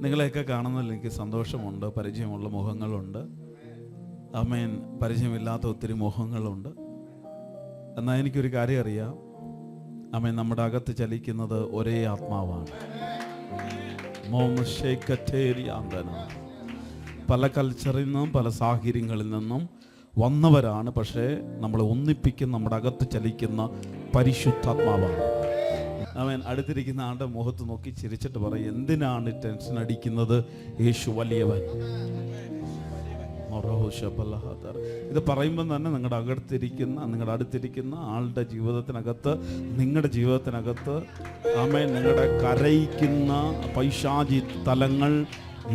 നിങ്ങളെയൊക്കെ കാണുന്നതിൽ എനിക്ക് സന്തോഷമുണ്ട്. പരിചയമുള്ള മുഖങ്ങളുണ്ട്, ആമേൻ. പരിചയമില്ലാത്ത ഒത്തിരി മുഖങ്ങളുണ്ട്. എന്നാൽ എനിക്കൊരു കാര്യം അറിയാം, ആമേൻ. നമ്മുടെ അകത്ത് ചലിക്കുന്നത് ഒരേ ആത്മാവാണ്. പല കൾച്ചറിൽ നിന്നും പല സാഹചര്യങ്ങളിൽ നിന്നും വന്നവരാണ്, പക്ഷേ നമ്മളെ ഒന്നിപ്പിക്കുന്ന നമ്മുടെ അകത്ത് ചലിക്കുന്ന പരിശുദ്ധാത്മാവാണ്. അവൻ അടുത്തിരിക്കുന്ന ആളുടെ മുഖത്ത് നോക്കി ചിരിച്ചിട്ട് പറയും, എന്തിനാണ് ടെൻഷൻ അടിക്കുന്നത്? യേശു വലിയവൻ. ഇത് പറയുമ്പോൾ തന്നെ നിങ്ങളുടെ അടുത്തിരിക്കുന്ന ആളുടെ ജീവിതത്തിനകത്ത്, നിങ്ങളുടെ ജീവിതത്തിനകത്ത് ആമേൻ, നിങ്ങളുടെ കരയിക്കുന്ന പൈശാചി തലങ്ങൾ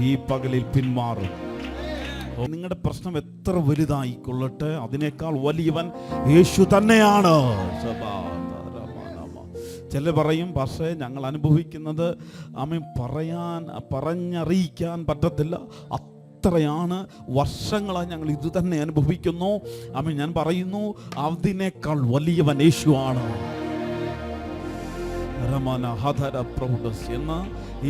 ഈ പകലിൽ പിന്മാറും. നിങ്ങളുടെ പ്രശ്നം എത്ര വലുതായിക്കൊള്ളട്ടെ, അതിനേക്കാൾ വലിയവൻ യേശു തന്നെയാണ്. ചിലർ പറയും, പക്ഷേ ഞങ്ങൾ അനുഭവിക്കുന്നത് ആമേൻ പറഞ്ഞറിയിക്കാൻ പറ്റത്തില്ല, അത്രയാണ്, വർഷങ്ങളായി ഞങ്ങൾ ഇത് തന്നെ അനുഭവിക്കുന്നു. ആമേൻ. ഞാൻ പറയുന്നു, അതിനേക്കാൾ വലിയവൻ യേശുവാണ്. എന്ന്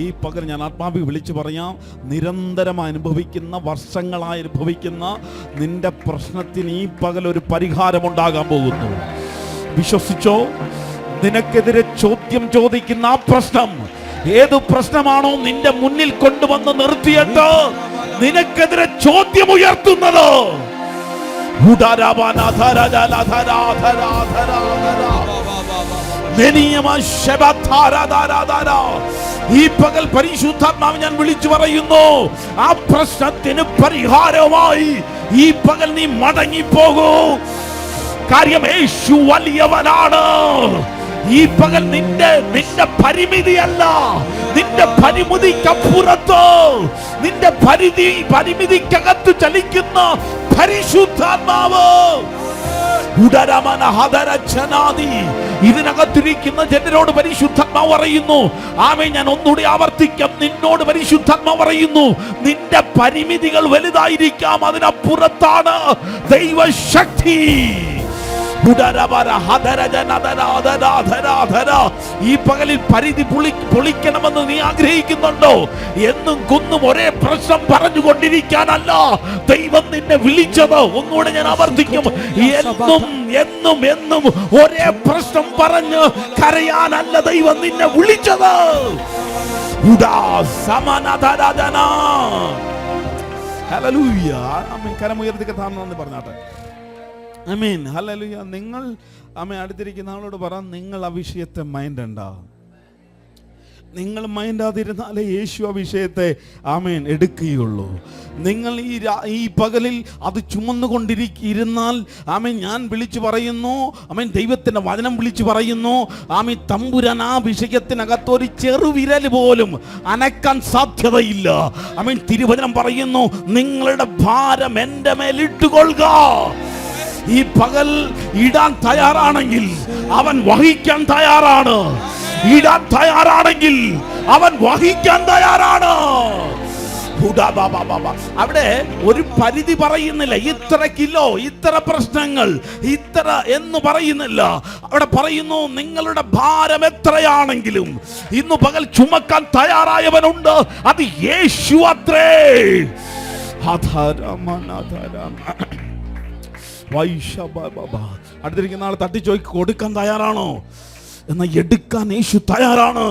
ഈ പകൽ ഞാൻ ആത്മാവിൽ വിളിച്ചു പറയാം, നിരന്തരമായി അനുഭവിക്കുന്ന, വർഷങ്ങളായി അനുഭവിക്കുന്ന നിന്റെ പ്രശ്നത്തിന് ഈ പകൽ ഒരു പരിഹാരമുണ്ടാകാൻ പോകുന്നു. വിശ്വസിച്ചോ? നിനക്കെതിരെ ചോദ്യം ചോദിക്കുന്ന ആ പ്രശ്നം, ഏതു പ്രശ്നമാണോ നിന്റെ മുന്നിൽ കൊണ്ടുവന്ന് നിർത്തിയിട്ട് നിനക്കെതിരെ ചോദ്യം ഉയർത്തുന്നത്, ഈ പകൽ പരിശുദ്ധാത്മാവ് ഞാൻ വിളിച്ചു പറയുന്നു, ആ പ്രശ്നത്തിന് പരിഹാരമായി ഈ പകൽ നീ മടങ്ങിപ്പോകൂ. കാര്യം യേശു വലിയവനാണ്. ഈ പകൽ നിന്റെ പരിമിതിയല്ല, നിന്റെ പരിമിതിക്കപ്പുറത്ത്, നിന്റെ പരിമിതിക്കകത്ത് ചലിക്കുന്ന പരിശുദ്ധാത്മാവ്. ഇതിനകത്തിരിക്കുന്ന ജനരോട് പരിശുദ്ധാത്മാവ് പറയുന്നു, ആമേൻ. ഞാൻ ഒന്നുകൂടി ആവർത്തിക്കാം, നിന്നോട് പരിശുദ്ധാത്മാവ് പറയുന്നു, നിന്റെ പരിമിതികൾ വലുതായിരിക്കാം, അതിനപ്പുറത്താണ് ദൈവശക്തി. ഈ പകലിൽ പരിധി പൊളിക്കണമെന്ന് നീ ആഗ്രഹിക്കുന്നുണ്ടോ? എന്നും കുന്നും ഒരേ പ്രശ്നം പറഞ്ഞുകൊണ്ടിരിക്കാനല്ല ദൈവം നിന്നെ വിളിച്ചത്. ഒന്നുകൂടെ ഞാൻ ആവർത്തിക്കും, എന്നും എന്നും ഒരേ പ്രശ്നം പറഞ്ഞ് കരയാനല്ല ദൈവം നിന്നെ വിളിച്ചത്. ഹല്ലേലൂയ. ആമേൻ. കരമുയർത്തി കഥാന്ന് പറഞ്ഞാട്ടെ. ആമേൻ. ഹല്ലേലൂയ. നിങ്ങൾ ആമേൻ അടുത്തിരിക്കുന്ന ആളോട് പറ, നിങ്ങൾ ആ വിഷയത്തെ മൈൻഡണ്ട. നിങ്ങൾ മൈൻഡാതിരുന്നാലേ യേശു ആ വിഷയത്തെ ആമേൻ എടുക്കുകയുള്ളൂ. നിങ്ങൾ ഈ പകലിൽ അത് ചുമന്നുകൊണ്ടിരുന്നാൽ ആമേൻ, ഞാൻ വിളിച്ചു പറയുന്നു, ആമേൻ, ദൈവത്തിൻ്റെ വചനം വിളിച്ചു പറയുന്നു, ആമേൻ, തമ്പുരാൻ ആ വിഷയത്തിനകത്ത് ഒരു ചെറുവിരൽ പോലും അനക്കാൻ സാധ്യതയില്ല. ആമേൻ. തിരുവചനം പറയുന്നു, നിങ്ങളുടെ ഭാരം എൻ്റെ മേലിട്ടുകൊള്ളുക. ഈ പകൽ ഇടാൻ തയ്യാറാണെങ്കിൽ അവൻ വഹിക്കാൻ തയ്യാറാണ്. ഇടാൻ തയ്യാറാണെങ്കിൽ അവൻ വഹിക്കാൻ തയ്യാറാണ്. അവിടെ ഒരു പരിധി പറയുന്നില്ല, ഇത്ര കിലോ, ഇത്ര പ്രശ്നങ്ങൾ, ഇത്ര എന്ന് പറയുന്നില്ല. അവിടെ പറയുന്നു, നിങ്ങളുടെ ഭാരം എത്രയാണെങ്കിലും ഇന്ന് പകൽ ചുമക്കാൻ തയ്യാറായവനുണ്ട്, അത് യേശു അത്രേ. അടുത്തിരിക്കുന്ന ആൾ തട്ടിച്ചോയ്ക്ക് കൊടുക്കാൻ തയ്യാറാണോ? എന്നാൽ എടുക്കാൻ യേശു തയ്യാറാണ്.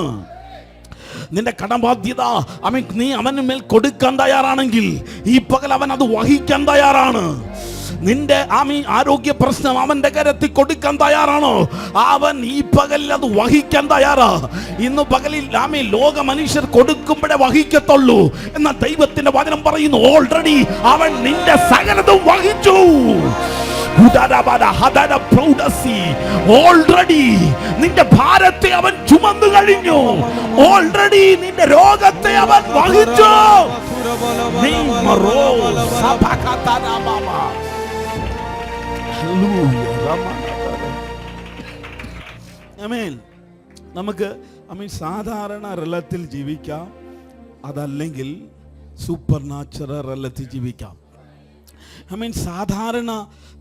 നിന്റെ കടബാധ്യത നീ അവന് മേൽ കൊടുക്കാൻ തയ്യാറാണെങ്കിൽ ഈ പകൽ അവൻ അത് വഹിക്കാൻ തയ്യാറാണ്. നിന്റെ ആരോഗ്യ പ്രശ്നം അവന്റെ കരത്തിൽ കൊടുക്കാൻ തയ്യാറാണോ? അവൻ ഈ പകലിൽ അത് വഹിക്കാൻ തയ്യാറാ. ഇന്ന് പകലിൽ ലോക മനുഷ്യർ കൊടുക്കുമ്പോഴേ വഹിക്കത്തുള്ളൂ. എന്നാൽ ദൈവത്തിന്റെ വചനം പറയുന്നു, ഓൾറെഡി അവൻ നിന്റെ സകലതും വഹിച്ചു. ഓൾറെഡി നിന്റെ ഭാരത്തെ അവൻ ചുമന്നു കഴിഞ്ഞു. ഓൾറെഡി നിന്റെ രോഗത്തെ അവൻ വഹിച്ചു. നമുക്ക് സാധാരണ റലത്തിൽ ജീവിക്കാം, അതല്ലെങ്കിൽ സൂപ്പർ നാച്ചുറൽ റലത്തിൽ ജീവിക്കാം. സാധാരണ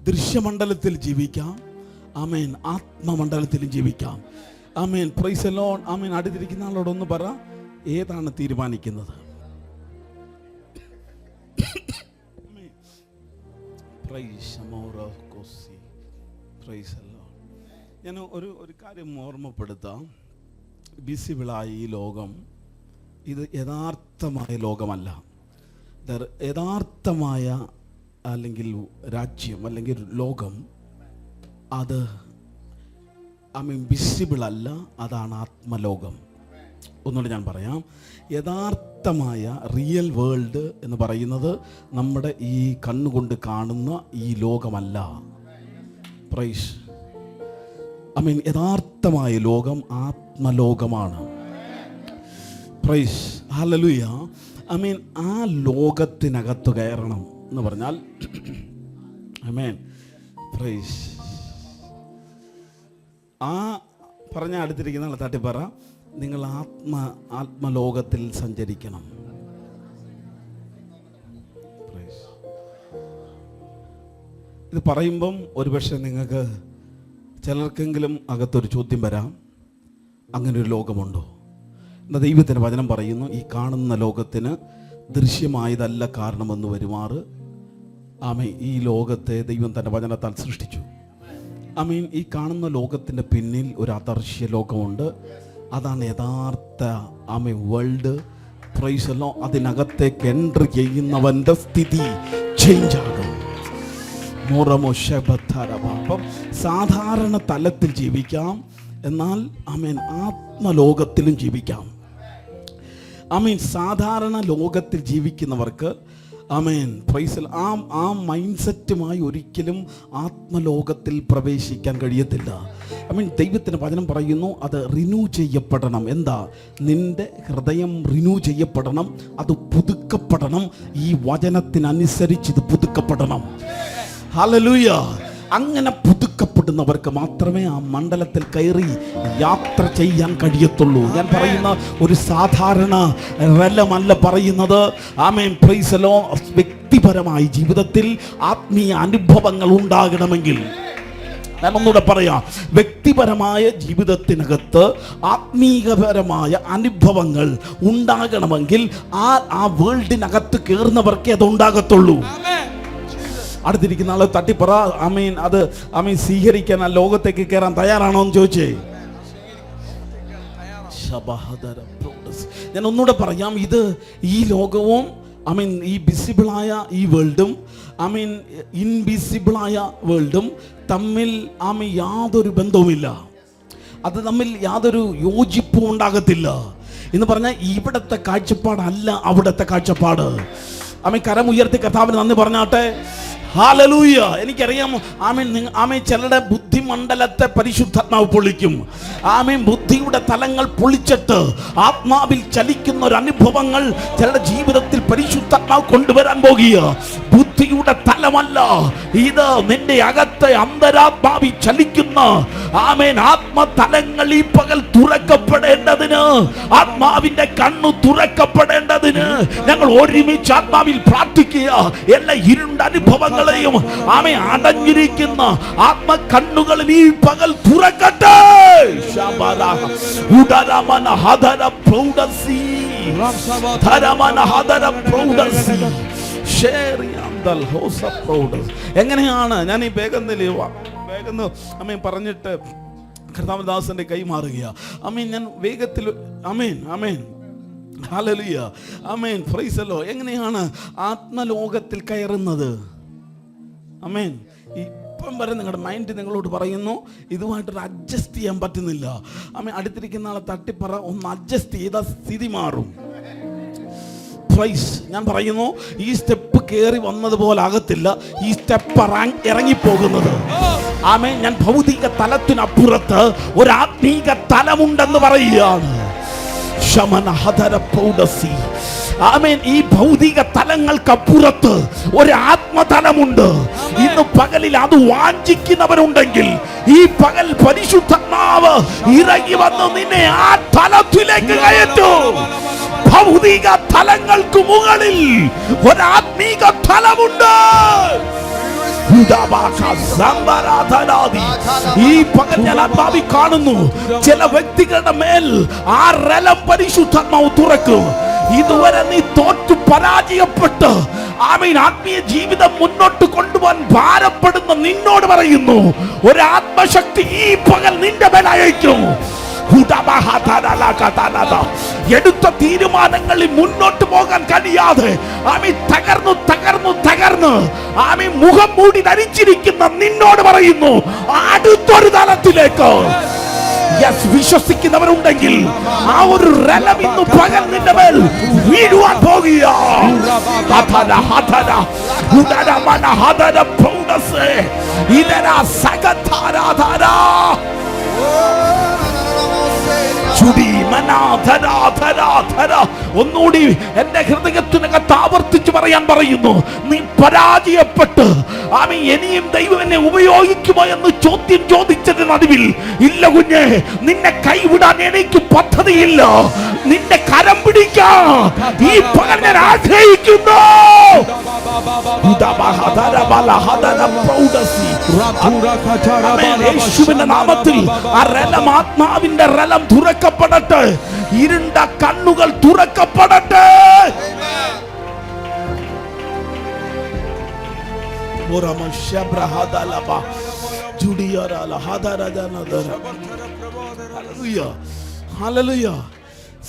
ദൃശ്യമണ്ഡലത്തിൽ ജീവിക്കാം, ആത്മമണ്ഡലത്തിലും ജീവിക്കാം. Price the Lord. അടുത്തിരിക്കുന്ന ആളോടൊന്ന് പറ, ഏതാണ് തീരുമാനിക്കുന്നത്? ഞാൻ ഒരു കാര്യം ഓർമ്മപ്പെടുത്താം. വിസിബിളായ ഈ ലോകം ഇത് യഥാർത്ഥമായ ലോകമല്ല. യഥാർത്ഥമായ അല്ലെങ്കിൽ രാജ്യം അല്ലെങ്കിൽ ലോകം അത് വിസിബിൾ അല്ല, അതാണ് ആത്മലോകം. ഒന്നുകൂടി ഞാൻ പറയാം. യഥാർത്ഥമായ റിയൽ വേൾഡ് എന്ന് പറയുന്നത് നമ്മുടെ ഈ കണ്ണുകൊണ്ട് കാണുന്ന ഈ ലോകമല്ല. പ്രൈസ് യഥാർത്ഥമായ ലോകം ആത്മലോകമാണ്. Price hallelujah. ആ ലോകത്തിനകത്ത് കയറണം എന്ന് പറഞ്ഞാൽ പ്രൈസ് ആ പറഞ്ഞ അടുത്തിരിക്കുന്ന തട്ടിപ്പറ, നിങ്ങൾ ആത്മലോകത്തിൽ സഞ്ചരിക്കണം. ഇത് പറയുമ്പം ഒരുപക്ഷെ നിങ്ങൾക്ക് ചിലർക്കെങ്കിലും അകത്തൊരു ചോദ്യം വരാം, അങ്ങനെ ഒരു ലോകമുണ്ടോ? എന്നാൽ ദൈവത്തിൻ്റെ വചനം പറയുന്നു, ഈ കാണുന്ന ലോകത്തിന് ദൃശ്യമായതല്ല കാരണമെന്ന് വരുമാറ് ഈ ലോകത്തെ ദൈവം തൻ്റെ വചനത്താൽ സൃഷ്ടിച്ചു. ഈ കാണുന്ന ലോകത്തിൻ്റെ പിന്നിൽ ഒരു അദർശ്യ ലോകമുണ്ട്. അതാണ് യഥാർത്ഥ വേൾഡ്. പ്രൈസല്ലോ. അതിനകത്തേക്ക് എൻട്രി ചെയ്യുന്നവൻ്റെ സ്ഥിതി ചേഞ്ച് ആകും. അപ്പം സാധാരണ തലത്തിൽ ജീവിക്കാം, എന്നാൽ ആത്മലോകത്തിലും ജീവിക്കാം. സാധാരണ ലോകത്തിൽ ജീവിക്കുന്നവർക്ക് പ്രൈസൽ ആ മൈൻഡ് സെറ്റുമായി ഒരിക്കലും ആത്മലോകത്തിൽ പ്രവേശിക്കാൻ കഴിയത്തില്ല. ദൈവത്തിൻ്റെ വചനം പറയുന്നു, അത് റിന്യൂ ചെയ്യപ്പെടണം. എന്താ? നിന്റെ ഹൃദയം റിന്യൂ ചെയ്യപ്പെടണം, അത് പുതുക്കപ്പെടണം. ഈ വചനത്തിനനുസരിച്ച് ഇത് പുതുക്കപ്പെടണം. ഹല്ലേലൂയ. അങ്ങനെ പുതുക്കപ്പെടുന്നവർക്ക് മാത്രമേ ആ മണ്ഡലത്തിൽ കയറി യാത്ര ചെയ്യാൻ കഴിയത്തുള്ളൂ. ഞാൻ പറയുന്ന ഒരു സാധാരണ റെലമല്ല പറയുന്നത്. Price the Lord. വ്യക്തിപരമായ ജീവിതത്തിൽ ആത്മീയ അനുഭവങ്ങൾ ഉണ്ടാകണമെങ്കിൽ, ഞാൻ ഒന്നുകൂടെ പറയാം, വ്യക്തിപരമായ ജീവിതത്തിനകത്ത് ആത്മീയപരമായ അനുഭവങ്ങൾ ഉണ്ടാകണമെങ്കിൽ ആ വേൾഡിനകത്ത് കയറുന്നവർക്കേ അത് ഉണ്ടാകത്തുള്ളൂ. അടുത്തിരിക്കുന്ന ആളെ തട്ടിപ്പറ, അത് സ്വീകരിക്കാൻ ആ ലോകത്തേക്ക് കയറാൻ തയ്യാറാണോ എന്ന് ചോദിച്ചേ. ഞാൻ ഒന്നുകൂടെ പറയാം, ഇത് ഈ ലോകവും ഈ വിസിബിളായ ഈ വേൾഡും ഇൻവിസിബിളായ വേൾഡും തമ്മിൽ യാതൊരു ബന്ധവുമില്ല. അത് തമ്മിൽ യാതൊരു യോജിപ്പും ഉണ്ടാകത്തില്ല. എന്ന് പറഞ്ഞാൽ ഇവിടത്തെ കാഴ്ചപ്പാടല്ല അവിടത്തെ കാഴ്ചപ്പാട്. കരമുയർത്തി കർത്താവിന് നന്ദി പറഞ്ഞാട്ടെ. ഹല്ലേലൂയ. എനിക്കറിയാം ചിലരുടെ ബുദ്ധിമണ്ഡലത്തെ പരിശുദ്ധാത്മാവ് പൊളിക്കും. ബുദ്ധിയുടെ തലങ്ങൾ പൊളിച്ചിട്ട് ആത്മാവിൽ ചലിക്കുന്ന ഒരു അനുഭവങ്ങൾ ചിലരുടെ ജീവിതത്തിൽ പരിശുദ്ധാത്മാവ് കൊണ്ടുവരാൻ പോകുക. ബുദ്ധിയുടെ തലമല്ല ഇത്, നിന്റെ അകത്തെ അന്തരാത്മാവിൽ ചലിക്കുന്ന ആത്മതലങ്ങൾ ഈ പകൽ തുറക്കപ്പെടേണ്ടതിന്, ആത്മാവിന്റെ കണ്ണു തുറക്കപ്പെടേണ്ടതിന് ഞങ്ങൾ ഒരുമിച്ച് ആത്മാവിൽ പ്രാർത്ഥിക്കുക. എല്ലാ ഇരുണ്ട അനുഭവങ്ങൾ അടഞ്ഞിരിക്കുന്ന ആത്മ കണ്ണുകളിൽ ഈ പകൽ തുറക്കട്ടെ. എങ്ങനെയാണ് ഞാൻ ഈ വേഗം പറഞ്ഞിട്ട് കർത്താവദാസന്റെ കൈ മാറുക. ഞാൻ വേഗത്തിൽ ഹല്ലേലൂയ. Price the Lord. എങ്ങനെയാണ് ആത്മലോകത്തിൽ കയറുന്നത്? ഇപ്പം വരെ നിങ്ങളുടെ മൈൻഡ് നിങ്ങളോട് പറയുന്നു ഇതുമായിട്ടൊരു അഡ്ജസ്റ്റ് ചെയ്യാൻ പറ്റുന്നില്ല. അടുത്തിരിക്കുന്ന ആളെ തട്ടിപ്പറ, ഒന്ന് അഡ്ജസ്റ്റ് ചെയ്താൽ സ്ഥിതി മാറും. ഞാൻ പറയുന്നു, ഈ സ്റ്റെപ്പ് കയറി വന്നതുപോലെ ആകത്തില്ല ഈ സ്റ്റെപ്പ് ഇറങ്ങിപ്പോകുന്നത്. ഞാൻ ഭൗതിക തലത്തിനപ്പുറത്ത് ഒരു ആത്മീക തലമുണ്ടെന്ന് പറയുകയാണ്. ഈ ഭൗതിക തലങ്ങൾക്കപ്പുറത്ത് ഒരു ആത്മതലമുണ്ട്. ഇന്ന് പകലിൽ അത് വാഞ്ചിക്കുന്നവരുണ്ടെങ്കിൽ ഈ പകൽ പരിശുദ്ധാത്മാവ് ഇറങ്ങി വന്ന് നിന്നെ ആ തലത്തിലേക്ക് കയറ്റും. ഭൗതിക തലങ്ങൾക്ക് മുകളിൽ ഒരു ആത്മീക തലമുണ്ട്. ഈ പകൽ ഞാൻ ആത്മാവി കാണുന്നു, ചില വ്യക്തികളുടെ മേൽ ആ റലം പരിശുദ്ധാത്മാവ് തുറക്കും. ഇതുവരെ നീ തോറ്റു പരാജയപ്പെട്ട് ആമേൻ ആത്മീയ ജീവിതം മുന്നോട്ട് കൊണ്ടുപോകാൻ ഭാരപ്പെടുന്ന നിന്നോട് പറയുന്നു, ഒരു ആത്മശക്തി ഈ പകൽ നിന്റെ മേൽ അയക്കും. എടുത്ത തീരുമാനങ്ങളിൽ മുന്നോട്ട് പോകാൻ കഴിയാതെ ആമീൻ തകർന്നു തകർന്നു തകർന്ന് ആമീൻ മുഖം മൂടി ധരിച്ചിരിക്കുന്ന നിന്നോട് പറയുന്നു, അടുത്തൊരു തലത്തിലേക്ക് വിശ്വസിക്കുന്നവരുണ്ടെങ്കിൽ ആ ഒരു റലം ഇന്ന് പകൽ നിന്റെ മേൽ വീഴുവാൻ ഒന്നുകൂടി എന്റെ ഹൃദയത്തിനകത്ത് ആവർത്തിച്ച് പറയാൻ പറയുന്നു, നീ പരാജയപ്പെട്ട് ആമീൻ ഇനിയും ദൈവം എന്നെ ഉപയോഗിക്കുമോ എന്ന് ചോദ്യം ചോദിച്ചതിന് നടുവിൽ, ഇല്ല കുഞ്ഞെ, നിന്നെ കൈവിടാൻ എനിക്ക് പദ്ധതിയില്ല, നിന്റെ കരം പിടിക്കാൻ ഈ പകൽ ഞാൻ ആഗ്രഹിക്കുന്നു. യേശുവിന്റെ നാമത്തിൽ ആ റലം, ആത്മാവിന്റെ റലം തുറക്കപ്പെടട്ടെ, ഇരുണ്ട കണ്ണുകൾ തുറക്കപ്പെടട്ടെ.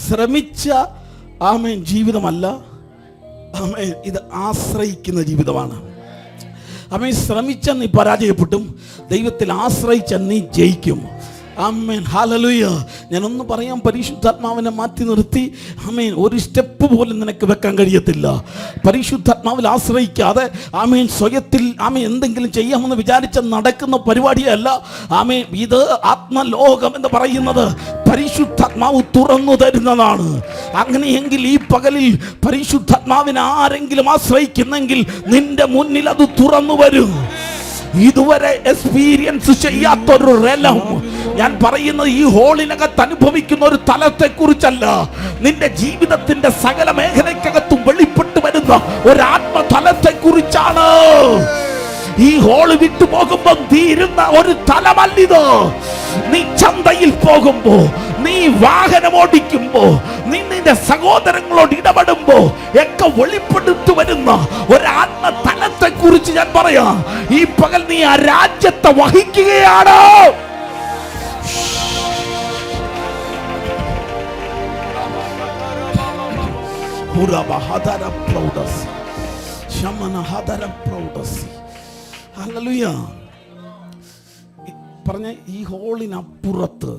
ശ്രമിച്ച ആമേൻ ജീവിതമല്ല, ആമേൻ ഇത് ആശ്രയിക്കുന്ന ജീവിതമാണ്. ആമേൻ ശ്രമിച്ച നീ പരാജയപ്പെട്ടും ദൈവത്തിൽ ആശ്രയിച്ച നീ ജയിക്കും. ആമേൻ, ഹല്ലേലൂയ. ഞാനൊന്ന് പറയാം, പരിശുദ്ധാത്മാവിനെ മാറ്റി നിർത്തി ആമേൻ ഒരു സ്റ്റെപ്പ് പോലും നിനക്ക് വെക്കാൻ കഴിയത്തില്ല. പരിശുദ്ധാത്മാവിൽ ആശ്രയിക്കാതെ ആമേൻ സ്വയത്തിൽ ആമേൻ എന്തെങ്കിലും ചെയ്യാമെന്ന് വിചാരിച്ച നടക്കുന്ന പരിപാടിയല്ല. ആമേൻ ഇത് ആത്മലോകം എന്ന് പറയുന്നത് പരിശുദ്ധാത്മാവ് തുറന്നു തരുന്നതാണ്. അങ്ങനെയെങ്കിൽ ഈ പകലിൽ പരിശുദ്ധാത്മാവിനെ ആരെങ്കിലും ആശ്രയിക്കുന്നെങ്കിൽ നിന്റെ മുന്നിൽ അത് തുറന്നു വരും. ഇതുവരെ എക്സ്പീരിയൻസ് ചെയ്യാത്തൊരു റലം, ഞാൻ പറയുന്നത് ഈ ഹോളിനകത്ത് അനുഭവിക്കുന്ന ഒരു തലത്തെ കുറിച്ചല്ല, നിന്റെ ജീവിതത്തിന്റെ സകല മേഖലയ്ക്കകത്തും വെളിപ്പെട്ടു വരുന്ന ഒരു ആത്മതലത്തെ കുറിച്ചാണ്. ഈ ഹോള് വിട്ടു പോകുമ്പോ തീരുന്ന ഒരു തലമല്ലിത്. നീ ചന്തയിൽ പോകുമ്പോ, നീ വാഹനം ഓടിക്കുമ്പോ, നീ നിന്റെ സഹോദരങ്ങളോട് ഇടപെടുമ്പോ ഒക്കെ വെളിപ്പെടുത്തു വരുന്ന ഒരു ആത്മതലത്തെ കുറിച്ച് ഞാൻ പറയാം. ഈ പകൽ നീ ആ രാജ്യത്തെ വഹിക്കുകയാണ്. പറഞ്ഞ ഈ ഹോളിനപ്പുറത്ത്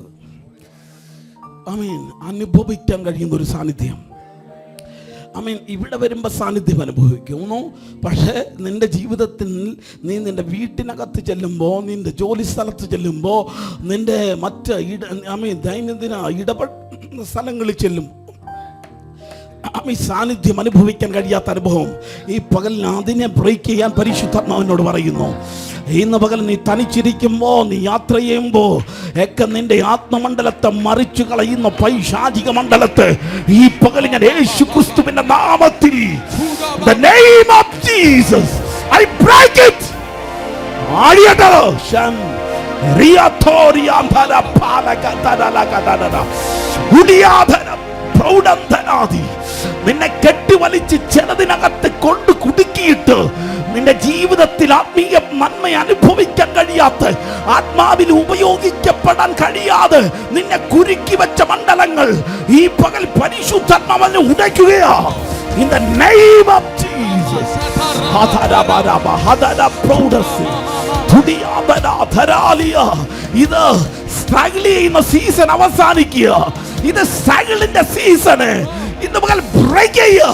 ആമേൻ അനുഭവിക്കാൻ കഴിയുന്ന ഒരു സാന്നിധ്യം. ആമേൻ ഇവിടെ വരുമ്പോൾ സാന്നിധ്യം അനുഭവിക്കുന്നു. പക്ഷേ നിന്റെ ജീവിതത്തിൽ നീ നിന്റെ വീട്ടിനകത്ത് ചെല്ലുമ്പോൾ, നിന്റെ ജോലി സ്ഥലത്ത് ചെല്ലുമ്പോൾ, നിന്റെ മറ്റ് ആമേൻ ദൈനംദിന ഇടപെടുന്ന സ്ഥലങ്ങളിൽ ചെല്ലും ഈ സാന്നിധ്യം അനുഭവിക്കാൻ കഴിയാത്ത അനുഭവം ഈ പകലിൽ അതിനെ ബ്രേക്ക് ചെയ്യാൻ പരിശുദ്ധാത്മാവിനോട് പറയുന്നു. ഇന്ന് പകൽ നീ തനിച്ചിരിക്കുമ്പോ, നീ യാത്ര ചെയ്യുമ്പോ ഒക്കെ നിന്റെ ആത്മമണ്ഡലത്തെ മറിച്ചു കളയുന്ന പൈശാചിക മണ്ഡലത്തെ ഈ പകൽ ഞാൻ യേശു ക്രിസ്തുവിന്റെ നാമത്തിൽ, the name of Jesus, I break it. ആടിയട്ടോ ഷം റിയത്തോരിയാന്തര പാലകതരലകതരന ഉടിയാധന പ്രൗഢന്തനാദി നിന്നെ കെട്ടിവലിച്ച് ചിലതിനകത്ത് കൊണ്ട് കുടുക്കിയിട്ട് നിന്റെ ജീവിതത്തിൽ ആത്മീയ നന്മ അനുഭവിക്കാൻ കഴിയാത്ത, ആത്മാവിൽ ഉപയോഗിക്കപ്പെടാൻ കഴിയാതെ നിന്നെ കുരുക്കി വെച്ച മണ്ഡലങ്ങൾ ഈ പകൽ പരിശുദ്ധാത്മാവിനെ ഉടയ്ക്കുകയാ. In the name of Jesus. ഇത് സ്ട്രഗിൾ ചെയ്യുന്ന സീസൺ അവസാനിക്കുക. ഇത് സ്ട്രഗിളിന്റെ സീസണ്. ഇന്ന് പകൽ ബ്രേക്ക് ചെയ്യുക.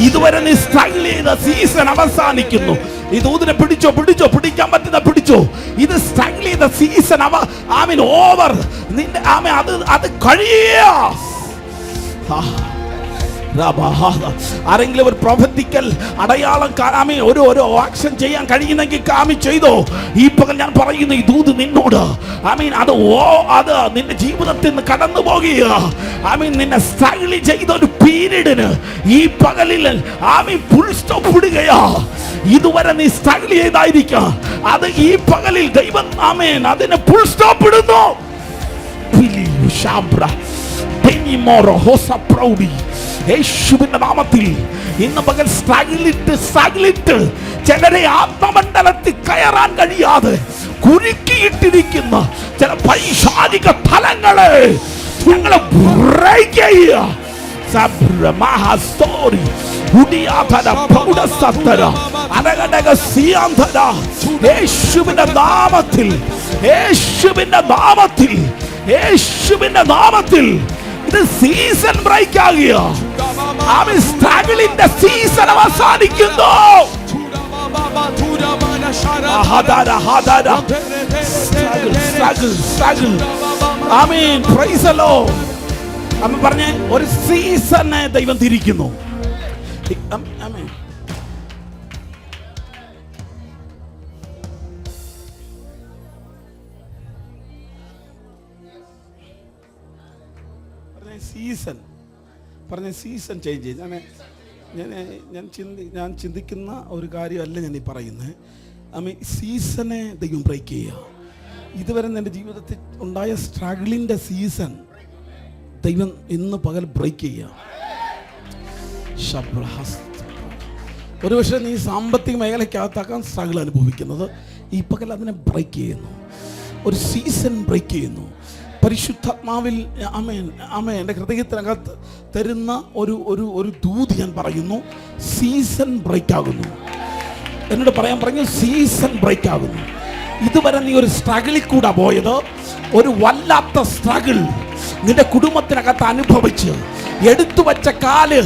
ഇതുവരെ നീ സ്ട്രഗിൾ ചെയ്ത സീസൺ അവസാനിക്കുന്നു. ഇത് ഊതിനെ പിടിച്ചോ, പിടിക്കാൻ പറ്റുന്ന പിടിച്ചോ. ഇത് സ്ട്രഗിൾ ചെയ്ത സീസൺ ഓവർ. നിന്റെ അത് കഴിയ. ആരെങ്കിലും ഒരു പ്രൊഫറ്റിക്കൽ അടയാളം ഒരു ആക്ഷൻ ചെയ്യാൻ കഴിയുന്നെങ്കിൽ കാമി ചെയ്തോ. ഈ പകൽ ഞാൻ പറയുന്നു, ഈ ദൂത് നിന്നോട് അത് നിന്റെ ജീവിതത്തിൽ നിന്ന് കടന്നു പോകുക. നിന്നെ സ്ട്രഗിൾ ചെയ്ത ഒരു പീരീഡിന് ഈ പകലിൽ ഫുൾ സ്റ്റോപ്പ് ഇടുകയാ. ഇതുവരെ നീ സ്ട്രഗിൾ ചെയ്തായിരിക്കാം, അത് ഈ പകലിൽ ദൈവം അതിന് ഫുൾ സ്റ്റോപ്പ് ഇടുന്നു. യേശുവിന്റെ നാമത്തിൽ ഇന്ന് പകൽ സ്ട്രഗിളിട്ട് ചിലരെ ആത്മമണ്ഡലത്തിൽ കയറാൻ കഴിയാതെ കുരുക്കിയിട്ടിരിക്കുന്ന ചില പൈശാചിക ഫലങ്ങളെ ഞങ്ങളെ ബ്രേക്ക് ചെയ്യുക. യേശുവിന്റെ നാമത്തിൽ, യേശുവിന്റെ നാമത്തിൽ, യേശുവിന്റെ നാമത്തിൽ ഇത് സീസൺ ബ്രേക്ക് ആകുക. ആമേൻ. സ്ട്രഗിളിന്റെ സീസൺ അവസാനിക്കുന്നു. ആമേൻ. Praise the Lord. അമ്മ പറഞ്ഞേ, ഒരു സീസണെ ദൈവം തിരിക്കുന്നു. ആമേൻ. സീസൺ പറഞ്ഞ സീസൺ ചേഞ്ച് ചെയ്ത് ഞാൻ ചിന്തിക്കുന്ന ഒരു കാര്യമല്ല ഞാൻ ഈ പറയുന്നത്. ആമേൻ. സീസണെ ദൈവം ബ്രേക്ക് ചെയ്യുക. ഇതുവരെ എൻ്റെ ജീവിതത്തിൽ ഉണ്ടായ സ്ട്രഗിളിൻ്റെ സീസൺ ദൈവം ഇന്ന് പകൽ ബ്രേക്ക് ചെയ്യുക. ഒരു പക്ഷേ നീ സാമ്പത്തിക മേഖലയ്ക്കകത്താക്കാൻ സ്ട്രഗിൾ അനുഭവിക്കുന്നത്, ഈ പകൽ അതിനെ ബ്രേക്ക് ചെയ്യുന്നു. ഒരു സീസൺ ബ്രേക്ക് ചെയ്യുന്നു. പരിശുദ്ധാത്മാവിൽ ആമേൻ ആമേൻ എൻ്റെ ഹൃദയത്തിനകത്ത് തരുന്ന ഒരു ദൂത് ഞാൻ പറയുന്നു. സീസൺ ബ്രേക്ക് ആകുന്നു. എന്നോട് പറയാൻ പറഞ്ഞു, സീസൺ ബ്രേക്ക് ആകുന്നു. ഇതുവരെ നീ ഒരു സ്ട്രഗിളിൽ കൂടെ പോയത്, ഒരു വല്ലാത്ത സ്ട്രഗിൾ നിന്റെ കുടുംബത്തിനകത്ത് അനുഭവിച്ച് എടുത്തു വച്ച കാല്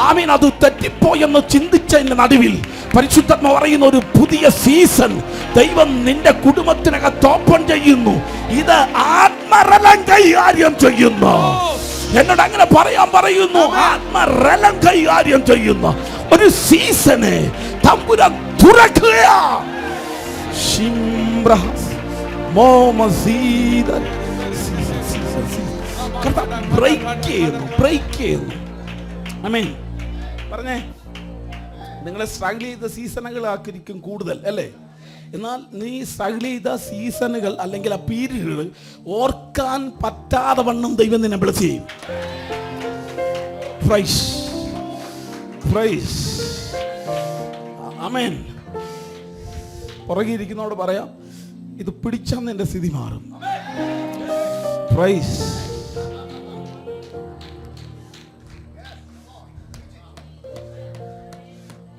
ആമീൻ അത് തെറ്റിപ്പോയെന്ന് ചിന്തിച്ചതിന്റെ നടുവിൽ പരിശുദ്ധാത്മ പറയുന്ന ഒരു പുതിയ സീസൺ ദൈവം നിന്റെ കുടുംബത്തിനകത്ത് ഓപ്പൺ ചെയ്യുന്നു. ഇത് ആത്മരലം കൈകാര്യം ചെയ്യുന്നു. എന്നോട് അങ്ങനെ പറയാൻ പറയുന്നു. ആത്മരലം കൈകാര്യം ചെയ്യുന്ന ഒരു സീസണ് തമ്പുരാൻ തുറക്കുക. പറഞ്ഞേ, നിങ്ങളെ സ്ട്രഗിൾ ചെയ്ത സീസണുകളാക്കിയിരിക്കും കൂടുതൽ അല്ലേ? എന്നാൽ നീ സ്ട്രഗിൾ ചെയ്ത സീസണുകൾ അല്ലെങ്കിൽ ആ പീരീഡുകൾ ഓർക്കാൻ പറ്റാതെ വണ്ണം ദൈവം നിന്നെ ബ്ലെസ് ചെയ്യും. പ്രൈസ് പ്രൈസ് ആമേൻ. പുറകിരിക്കുന്നതോട് പറയാം, ഇത് പിടിച്ചാൽ നിന്റെ സ്ഥിതി മാറും. പ്രൈസ്.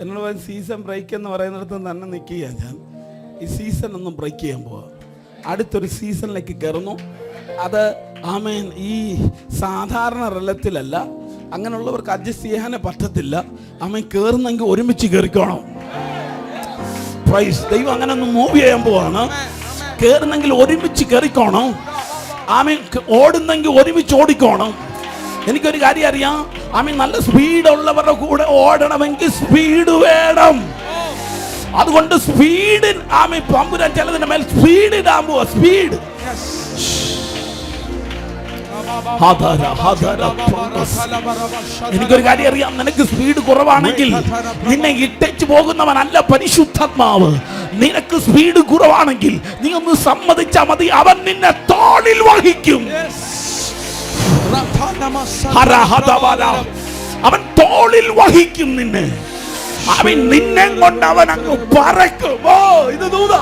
എന്നോട് സീസൺ ബ്രേക്ക് എന്ന് പറയുന്നിടത്ത് തന്നെ നിൽക്കുക. ഞാൻ ഈ സീസൺ ഒന്നും ബ്രേക്ക് ചെയ്യാൻ പോവാ. അടുത്തൊരു സീസണിലേക്ക് കയറുന്നു. അത് ആമേൻ ഈ സാധാരണ റലത്തിലല്ല. അങ്ങനെയുള്ളവർക്ക് അഡ്ജസ്റ്റ് ചെയ്യാനേ പറ്റത്തില്ല. ആമേൻ കയറുന്നെങ്കിൽ ഒരുമിച്ച് കയറിക്കോണം. പ്രൈസ്. ദൈവം അങ്ങനെ ഒന്ന് മൂവ് ചെയ്യാൻ പോവാണ്. കയറുന്നെങ്കിൽ ഒരുമിച്ച് കയറിക്കോണം. ആമേൻ ഓടുന്നെങ്കിൽ ഒരുമിച്ച് ഓടിക്കോണം. എനിക്കൊരു കാര്യം അറിയാം. ആമേൻ നല്ല സ്പീഡ് ഉള്ളവരുടെ കൂടെ ഓടണമെങ്കിൽ സ്പീഡ് വേണം. അതുകൊണ്ട് സ്പീഡിൽ ആമേൻ പമ്പുരാൻ ചിലതിന്റെ മേൽ സ്പീഡ് ഇടാൻ പോവാ. സ്പീഡ്. എനിക്കൊരു കാര്യം അറിയാം. നിനക്ക് സ്പീഡ് കുറവാണെങ്കിൽ നിന്നെ ഇട്ടേച്ചു പോകുന്നവനല്ല പരിശുദ്ധാത്മാവ്. നിനക്ക് സ്പീഡ് കുറവാണെങ്കിൽ നീ ഒന്ന് സമ്മതിച്ചാൽ മതി, അവൻ നിന്നെ തോളിൽ വഹിക്കും. അവൻ തോളിൽ വഹിക്കും നിന്നെ. അവൻ നിന്നെ കൊണ്ട് അവൻ അങ്ങ് പറക്കും. ഓ ഇത് ദൂത.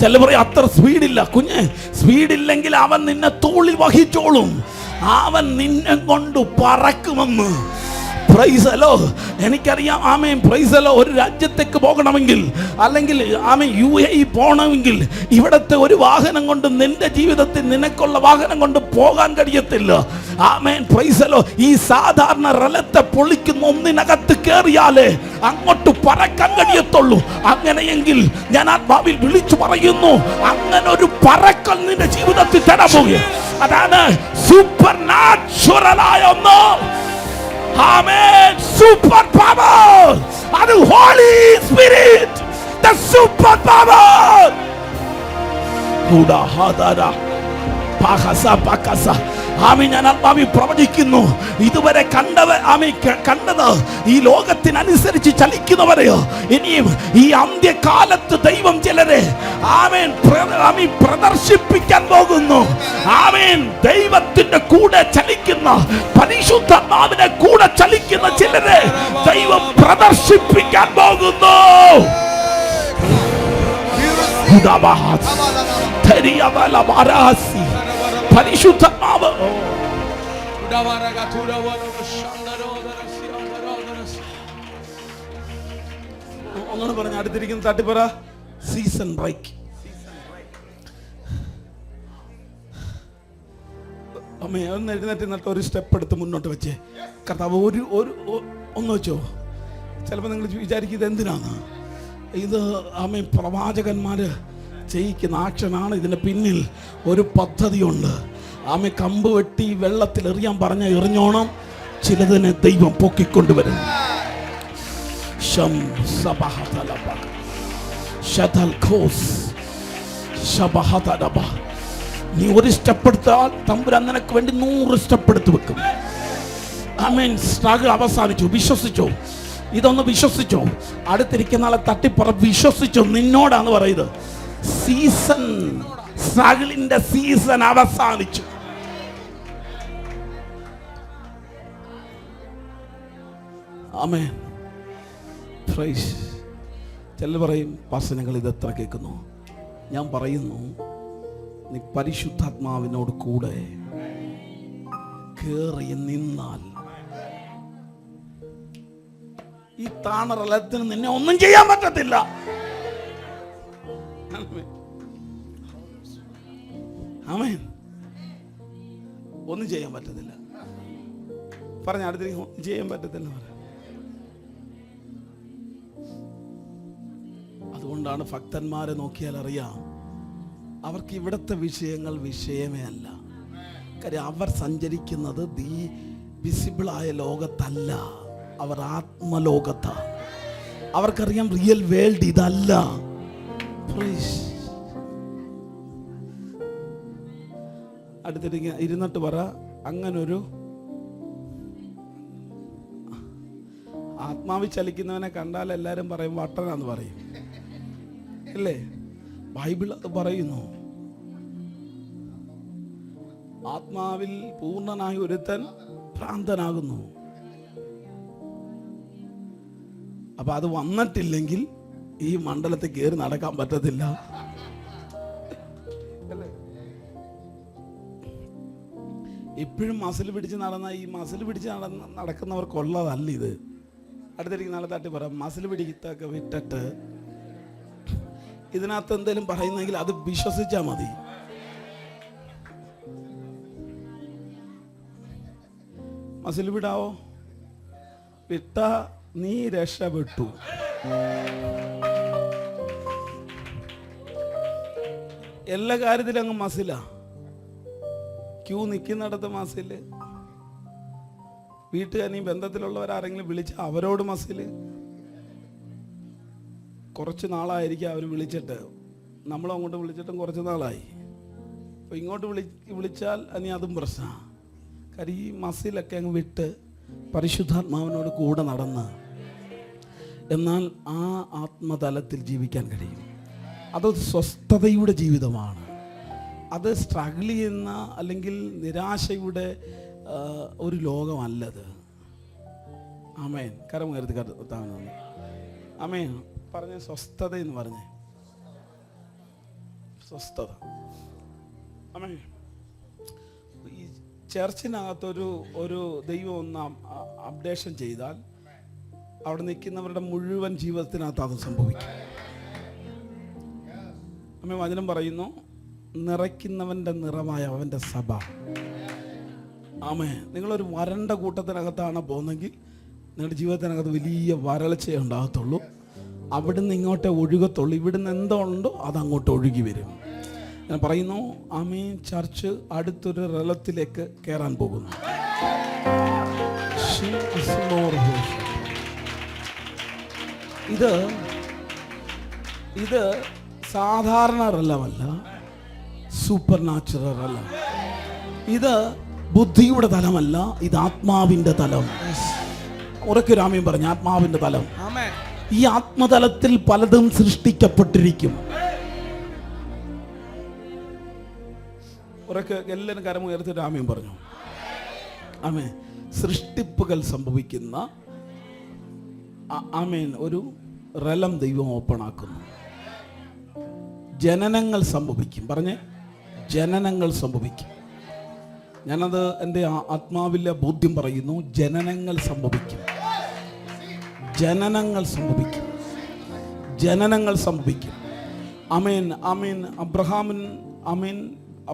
ചില പറയും അത്ര സ്പീഡില്ല. കുഞ്ഞ്, സ്പീഡില്ലെങ്കിൽ അവൻ നിന്നെ തോളിൽ വഹിച്ചോളും. അവൻ നിന്നെ കൊണ്ട് പറക്കുമെന്ന്. പ്രൈസ് അല്ലോ. എനിക്കറിയാം. ആമേൻ. പ്രൈസ് അല്ലോ. ഒരു രാജ്യത്തേക്ക് പോകണമെങ്കിൽ അല്ലെങ്കിൽ ആമേൻ UAE പോകണമെങ്കിൽ ഇവിടത്തെ ഒരു വാഹനം കൊണ്ട് നിന്റെ ജീവിതത്തിൽ നിനക്കുള്ള വാഹനം കൊണ്ട് പോകാൻ കഴിയത്തില്ല. ആമേൻ. പ്രൈസ് അല്ലോ. ഈ സാധാരണ റലത്തെ പൊളിക്കുന്ന ഒന്നിനകത്ത് കയറിയാലേ അങ്ങോട്ട് പറക്കാൻ കഴിയത്തുള്ളൂ. അങ്ങനെയെങ്കിൽ ഞാൻ ആത്മാവിൽ വിളിച്ചു പറയുന്നു, അങ്ങനെ ഒരു പറക്കൽ നിന്റെ ജീവിതത്തിൽ തരാൻ പോകുക. അതാണ് സൂപ്പർ നാച്ചുറലായ ഒന്ന്. Amen. Super power. And the Holy Spirit. The super power. Huda hadara. Pakasa pakasa. ആമേൻ. ഞാൻ ആത്മാവിൽ പ്രവചിക്കുന്നു, ഇതുവരെ കണ്ടത് ഈ ലോകത്തിനനുസരിച്ച് ചലിക്കുന്നവരെയോ ഇനിയും ഈ അന്ത്യകാലത്ത് ദൈവം ചിലരെ ആമേൻ പ്രദർശിപ്പിക്കാൻ പോകുന്നു. ആമേൻ. ദൈവത്തിന്റെ കൂടെ ചലിക്കുന്ന, പരിശുദ്ധാത്മാവിനെ കൂടെ ചലിക്കുന്ന ചിലരെ ദൈവം പ്രദർശിപ്പിക്കാൻ പോകുന്നു. പരിശുദ്ധാത്മാവ് അങ്ങനെ പറഞ്ഞ അടുത്തിരിക്കുന്ന തട്ടിപ്പറ സീസൺ ബ്രേക്ക്. അമ്മേ ഒന്ന് എഴുന്നേറ്റ് നിന്നിട്ട് ഒരു സ്റ്റെപ്പ് എടുത്ത് മുന്നോട്ട് വെച്ചേ. കർത്താവ് ഒന്ന് വെച്ചോ. ചിലപ്പോൾ നിങ്ങൾ വിചാരിക്കും ഇത് എന്തിനാണ് ഇത്? അമ്മ പ്രവാചകന്മാര് ചെയ്യിക്കുന്ന ആക്ഷനാണ്. ഇതിന്റെ പിന്നിൽ ഒരു പദ്ധതിയുണ്ട്. ആമെ കമ്പ് വെട്ടി വെള്ളത്തിൽ എറിയാൻ പറഞ്ഞ എറിഞ്ഞോണം, ചിലതിനെ ദൈവം പൊക്കിക്കൊണ്ടുവരും. നീ ഒരു സ്റ്റെപ്പ് എടുത്താൽ തമ്പുരാൻ നിനക്ക് വേണ്ടി 100 സ്റ്റെപ്പ് എടുത്ത് വെക്കും. ആമേൻ. സ്ട്രഗിൾ അവസാനിച്ചു. വിശ്വസിച്ചോ? ഇതൊന്ന് വിശ്വസിച്ചോ? അടുത്തിരിക്കുന്ന ആളെ തട്ടിപ്പുറ വിശ്വസിച്ചോ? നിന്നോടാന്ന് പറയുന്നത്. സീസൺ, സ്ട്രഗിളിന്റെ സീസൺ അവസാനിച്ചു. ആമേൻ. പ്രൈസ്. ചിലർ പറയും, പാസ്റ്റർ ഞങ്ങൾ ഇതെത്ര കേൾക്കുന്നു. ഞാൻ പറയുന്നു, നീ പരിശുദ്ധാത്മാവിനോട് കൂടെ കേറി നിന്നാൽ ഈ താണറലത്തിന് നിന്നെ ഒന്നും ചെയ്യാൻ പറ്റത്തില്ല. ആമേൻ. ഒന്നും ചെയ്യാൻ പറ്റത്തില്ല. പറഞ്ഞ അടുത്തിരിക്കും, ഒന്നും ചെയ്യാൻ പറ്റത്തില്ല. അതുകൊണ്ടാണ് ഭക്തന്മാരെ നോക്കിയാൽ അറിയാം, അവർക്ക് ഇവിടുത്തെ വിഷയങ്ങൾ വിഷയമേ അല്ല. കാര്യം അവർ സഞ്ചരിക്കുന്നത് വിസിബിളായ ലോകത്തല്ല, അവർ ആത്മലോകത്താണ്. അവർക്കറിയാം റിയൽ വേൾഡ് ഇതല്ല. അടുത്തിരിക്കുക, ഇരുന്നിട്ട് പറ, അങ്ങനൊരു ആത്മാവിൽ ചലിക്കുന്നവനെ കണ്ടാൽ എല്ലാവരും പറയും വട്ടനാന്ന് പറയും, അല്ലേ? ബൈബിൾ അത് പറയുന്നു. ആത്മാവിൽ പൂർണ്ണനായ ഒരുത്തൻ ഭ്രാന്തനാകുന്നു. അപ്പൊ അത് വന്നിട്ടില്ലെങ്കിൽ ഈ മണ്ഡലത്തിൽ കയറി നടക്കാൻ പറ്റത്തില്ല. ഇപ്പോഴും മസിൽ പിടിച്ച് ഈ മസിൽ പിടിച്ച് നടക്കുന്നവർക്കുള്ളതല്ല ഇത്. അടുത്തിരിക്കുന്ന നാളെ തട്ടി പറയാം, മസിൽ പിടിത്തൊക്കെ വിട്ടിട്ട് ഇതിനകത്ത് എന്തെങ്കിലും പറയുന്നെങ്കിൽ അത് വിശ്വസിച്ചാൽ മതി. മസിൽ വിടാവോ? വിട്ട നീ രക്ഷപ്പെട്ടു. എല്ലാ കാര്യത്തിലും അങ്ങ് മസിലാ. ക്യൂ നിൽക്കുന്നിടത്ത് മസില്, വീട്ടുകാരനെയും ബന്ധത്തിലുള്ളവരാരെങ്കിലും വിളിച്ച് അവരോട് മസില്. കുറച്ച് നാളായിരിക്കും അവർ വിളിച്ചിട്ട്, നമ്മളും അങ്ങോട്ട് വിളിച്ചിട്ടും കുറച്ച് നാളായി. അപ്പോൾ ഇങ്ങോട്ട് വിളിച്ചാൽ ഇനി അതും പ്രശ്നമാണ്. കാര്യം ഈ മസിലൊക്കെ അങ്ങ് വിട്ട് പരിശുദ്ധാത്മാവിനോട് കൂടെ നടന്ന് എന്നാൽ ആ ആത്മതലത്തിൽ ജീവിക്കാൻ കഴിയും. അത് സ്വസ്ഥതയുടെ ജീവിതമാണ്. അത് സ്ട്രഗിൾ ചെയ്യുന്ന അല്ലെങ്കിൽ നിരാശയുടെ ഒരു ലോകമല്ലത്. ആമേൻ. കരം കരുതി കർത്താവിനാണ്. ആമേൻ. പറഞ്ഞ സ്വസ്ഥത എന്ന് പറഞ്ഞേ, സ്വസ്ഥത. ആമേൻ. ഈ ചർച്ചിനകത്തൊരു ദൈവം ഒന്ന് അപ്ഡേഷൻ ചെയ്താൽ അവിടെ നിൽക്കുന്നവരുടെ മുഴുവൻ ജീവിതത്തിനകത്ത് അത് സംഭവിക്കും. അമ്മ വചനം പറയുന്നു, നിറയ്ക്കുന്നവൻ്റെ നിറമായ അവൻ്റെ സഭ. ആമേ. നിങ്ങളൊരു വരണ്ട കൂട്ടത്തിനകത്താണ് പോകുന്നതെങ്കിൽ നിങ്ങളുടെ ജീവിതത്തിനകത്ത് വലിയ വരൾച്ചയെ ഉണ്ടാകത്തുള്ളൂ. അവിടുന്ന് ഇങ്ങോട്ടേ ഒഴുകത്തുള്ളൂ. ഇവിടുന്ന് എന്തോ ഉണ്ടോ അതങ്ങോട്ട് ഒഴുകി വരും. ഞാൻ പറയുന്നു, ആമേ, ചർച്ച് അടുത്തൊരു റലത്തിലേക്ക് കയറാൻ പോകുന്നു. ഇത് സാധാരണ റലമല്ല, സൂപ്പർ നാച്ചുറൽ റലം. ഇത് ബുദ്ധിയുടെ തലമല്ല, ഇത് ആത്മാവിന്റെ തലം. ഉറക്കെ രാമ്യം പറഞ്ഞു, ആത്മാവിന്റെ തലം. ഈ ആത്മതലത്തിൽ പലതും സൃഷ്ടിക്കപ്പെട്ടിരിക്കും. ഉറക്കെ എല്ലാവരും കരമുയർത്തി രാമ്യം പറഞ്ഞു. ആമേൻ. സൃഷ്ടിപ്പുകൾ സംഭവിക്കുന്ന ആമേൻ ഒരു റലം ദൈവം ഓപ്പൺ ആക്കുന്നു. ജനനങ്ങൾ സംഭവിക്കും. പറഞ്ഞേ, ജനനങ്ങൾ സംഭവിക്കും. ഞാനത് എൻ്റെ ആത്മാവിലെ ബോധ്യം പറയുന്നു. ജനനങ്ങൾ സംഭവിക്കും, ജനനങ്ങൾ സംഭവിക്കും, ജനനങ്ങൾ സംഭവിക്കും. ആമേൻ, ആമേൻ.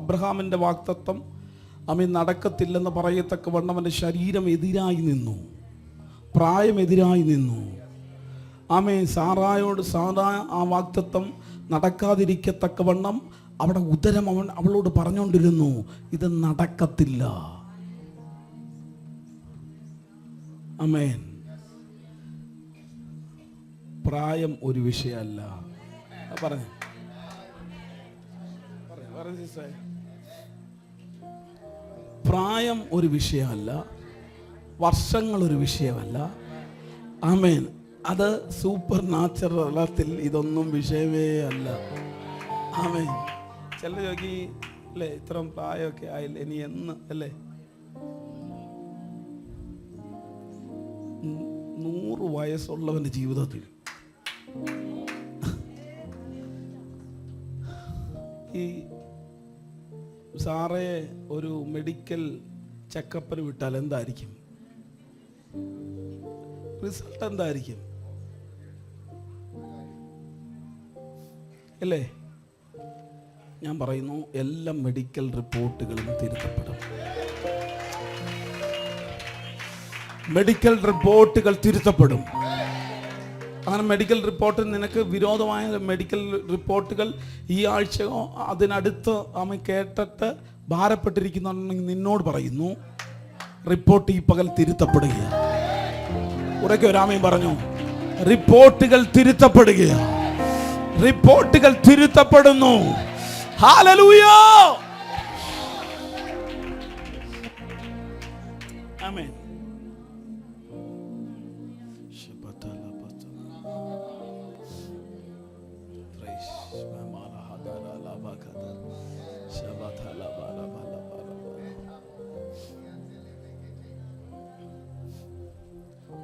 അബ്രഹാമിൻ്റെ വാഗ്ദത്തം ആമേൻ നടക്കത്തില്ലെന്ന് പറയത്തക്കവണ്ണം അവൻ്റെ ശരീരം എതിരായി നിന്നു, പ്രായം എതിരായി നിന്നു. ആമേൻ. സാറാ ആ വാഗ്ദത്തം നടക്കാതിരിക്കത്തക്കവണ്ണം അവിടെ ഉദരം അവളോട് പറഞ്ഞുകൊണ്ടിരുന്നു, ഇത് നടക്കത്തില്ല. ആമേൻ. പ്രായം ഒരു വിഷയമല്ല. പറഞ്ഞു പ്രായം ഒരു വിഷയമല്ല, വർഷങ്ങൾ ഒരു വിഷയമല്ല. ആമേൻ. അത് സൂപ്പർ നാച്ചുറൽ ഇതൊന്നും വിഷയമേ അല്ല. ആമേൻ. ചില ചോദിക്കി അല്ലേ, ഇത്രയും പ്രായമൊക്കെ ആയില്ല, ഇനി എന്ന് അല്ലേ? 100 വയസ്സുള്ളവന്റെ ജീവിതത്തിൽ ഈ സാറേ ഒരു മെഡിക്കൽ ചെക്കപ്പിന് വിട്ടാൽ എന്തായിരിക്കും റിസൾട്ട്? എന്തായിരിക്കും അല്ലേ? ഞാൻ പറയുന്നു, എല്ലാ മെഡിക്കൽ റിപ്പോർട്ടുകളും തിരുത്തപ്പെടും. മെഡിക്കൽ റിപ്പോർട്ടുകൾ തിരുത്തപ്പെടും. അങ്ങനെ മെഡിക്കൽ റിപ്പോർട്ട് നിനക്ക് വിരോധമായ മെഡിക്കൽ റിപ്പോർട്ടുകൾ ഈ ആഴ്ചയോ അതിനടുത്ത് അമ്മ കേട്ടിട്ട് ഭാരപ്പെട്ടിരിക്കുന്നുണ്ടെങ്കിൽ നിന്നോട് പറയുന്നു, റിപ്പോർട്ട് ഈ പകൽ തിരുത്തപ്പെടുകയാണ്. ഉറക്കെ ഒരാമയും പറഞ്ഞു, റിപ്പോർട്ടുകൾ തിരുത്തപ്പെടുകയാണ്. റിപ്പോർട്ടുകൾ തിരുത്തപ്പെടുന്നു. ഹല്ലേലൂയ. ആമേൻ.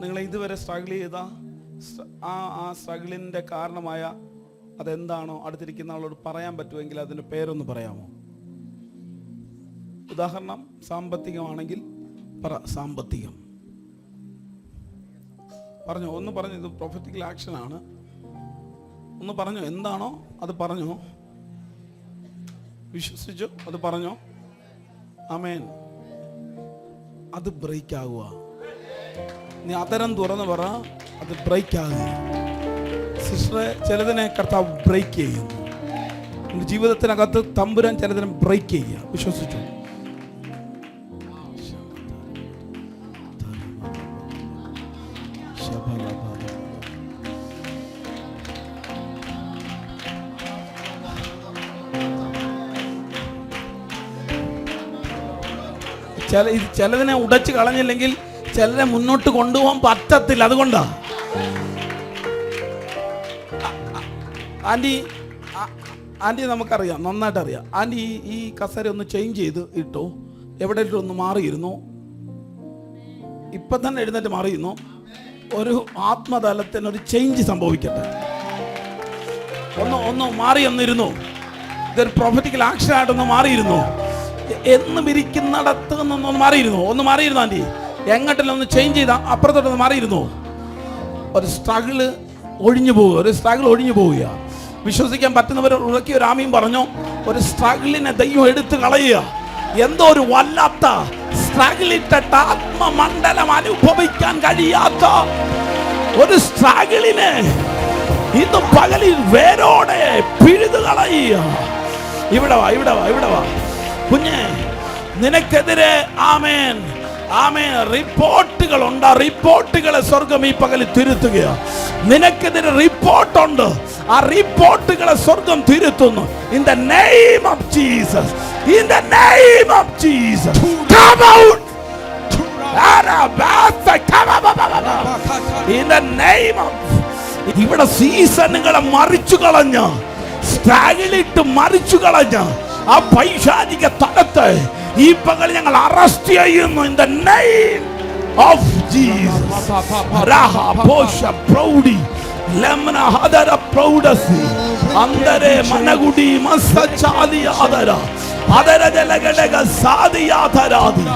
നിങ്ങൾ ഇതുവരെ സ്ട്രഗിൾ ചെയ്ത ആ സ്ട്രഗിളിൻ്റെ കാരണമായ അതെന്താണോ അടുത്തിരിക്കുന്ന ആളോട് പറയാൻ പറ്റുമെങ്കിൽ അതിൻ്റെ പേരൊന്ന് പറയാമോ? ഉദാഹരണം, സാമ്പത്തികമാണെങ്കിൽ പറ, സാമ്പത്തികം പറഞ്ഞോ, ഒന്ന് പറഞ്ഞു. ഇത് പ്രൊഫറ്റിക്കൽ ആക്ഷനാണ്. ഒന്ന് പറഞ്ഞോ, എന്താണോ അത് പറഞ്ഞോ, വിശ്വസിച്ചോ, അത് പറഞ്ഞോ. ആമേൻ. അത് ബ്രേക്ക് ആകുക. നീ അതരം തുറന്ന് പറ, അത് ബ്രേക്ക് ആകുക. സിസ്റ്ററെ, ചിലതിനെ കർത്താവ് ബ്രേക്ക് ചെയ്യുന്നു. നിന്റെ ജീവിതത്തിനകത്ത് തമ്പുരാൻ ചിലതിനെ ബ്രേക്ക് ചെയ്യുക. വിശ്വസിച്ചു. ചിലതിനെ ഉടച്ച് കളഞ്ഞില്ലെങ്കിൽ ചിലരെ മുന്നോട്ട് കൊണ്ടുപോകാൻ പറ്റത്തില്ല. അതുകൊണ്ടാ ആൻറ്റി നമുക്കറിയാം, നന്നായിട്ട് അറിയാം. ആൻറ്റി ഈ കസേര ഒന്ന് ചേഞ്ച് ചെയ്ത് ഇട്ടോ, എവിടെയിട്ടും ഒന്ന് മാറിയിരുന്നു, ഇപ്പം തന്നെ എഴുന്നേറ്റ് മാറിയിരുന്നു. ഒരു ആത്മതലത്തിന് ഒരു ചേഞ്ച് സംഭവിക്കട്ടെ. ഒന്ന് മാറി ഒന്നിരുന്നു. ഇതൊരു പ്രൊഫറ്റിക്കൽ ആക്ഷൻ ആയിട്ടൊന്ന് മാറിയിരുന്നു. എന്നും ഇരിക്കുന്നിടത്ത് നിന്നൊന്ന് മാറിയിരുന്നു. ഒന്ന് മാറിയിരുന്നു ആൻറ്റി, എങ്ങോട്ടെല്ലാം ഒന്ന് ചേഞ്ച് ചെയ്താൽ അപ്പുറത്തോട്ടൊന്ന് മാറിയിരുന്നു. ഒരു സ്ട്രഗിള് ഒഴിഞ്ഞു പോവുക, ഒരു സ്ട്രഗിൾ ഒഴിഞ്ഞു പോവുക. വിശ്വസിക്കാൻ പറ്റുന്നവർ ഉറക്കി ഒരു ആമീൻ പറഞ്ഞു. ഒരു സ്ട്രഗിളിനെ ദൈവം എടുത്തു കളയുക. എന്തോ ഒരു വല്ലാത്ത സ്ട്രഗിളിട്ടിട്ട് ആത്മമണ്ഡലം അനുഭവിക്കാൻ കഴിയാത്ത ഒരു സ്ട്രഗിളിനെ ഇന്ന് പകലിൽ വേരോടെ പിഴുതു കളയുക. ഇവിടെ വാ, ഇവിടെ വാ, ഇവിടെ വാ കുഞ്ഞെ. നിനക്കെതിരെ ആമേൻ ആമേൻ റിപ്പോർട്ടുകൾ ഉണ്ട്. റിപ്പോർട്ടുകളെ സ്വർഗം ഈ പകലിൽ തിരുത്തുകയാണ്. നിനക്കെതിരെ റിപ്പോർട്ടുണ്ട്. ആ റിപ്പോർട്ടുകളെ സ്വർഗം തിരുത്തുന്നു. In the name of Jesus, in the name of Jesus, come out. In the name of, ഇവിടെ സീസണുകളെ മറിച്ചു കളഞ്ഞ, സ്ട്രഗിളിട്ട് മറിച്ചു കളഞ്ഞ ആ പൈശാചിക തലത്തെ ഈ പകൽ ഞങ്ങൾ അറസ്റ്റ് ചെയ്യുന്നു. In the name of Jesus. Raha posha proudi lemna hadara proudasi andere managudi masachali adara adara delagadaga sadiyatharadi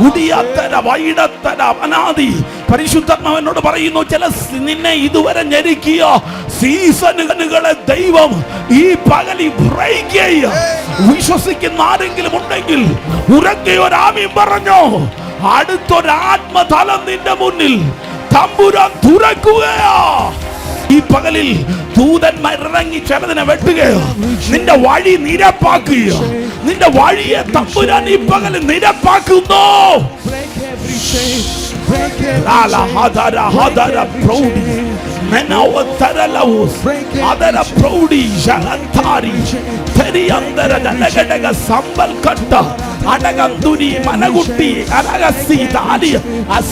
udiyatara vaidatra anadi. പരിശുദ്ധാത്മാവനോട് പറയുന്നു, ചില നിന്നെ ഇതുവരെ ഞെരുക്കിയ സീസണുകളെ ദൈവം ഈ പകലി ബ്രേക്ക് ചെയ്യുക. വിശ്വസിക്കുന്ന ആരെങ്കിലും ഉണ്ടെങ്കിൽ ഉറക്കെ ഒരു ആമീൻ പറഞ്ഞോ. അടുത്തൊരാത്മതലം നിന്റെ മുന്നിൽ തമ്പുരാൻ തുറക്കുകയാ. ഈ പകലിൽ ദൂതന്മാർ ഇറങ്ങി ചിലതിനെ വെട്ടുകയോ, നിന്റെ വഴി നിരപ്പാക്കുകയോ, നിന്റെ വഴിയെ തമ്പുരാൻ ഈ പകലിൽ നിരപ്പാക്കുന്നു.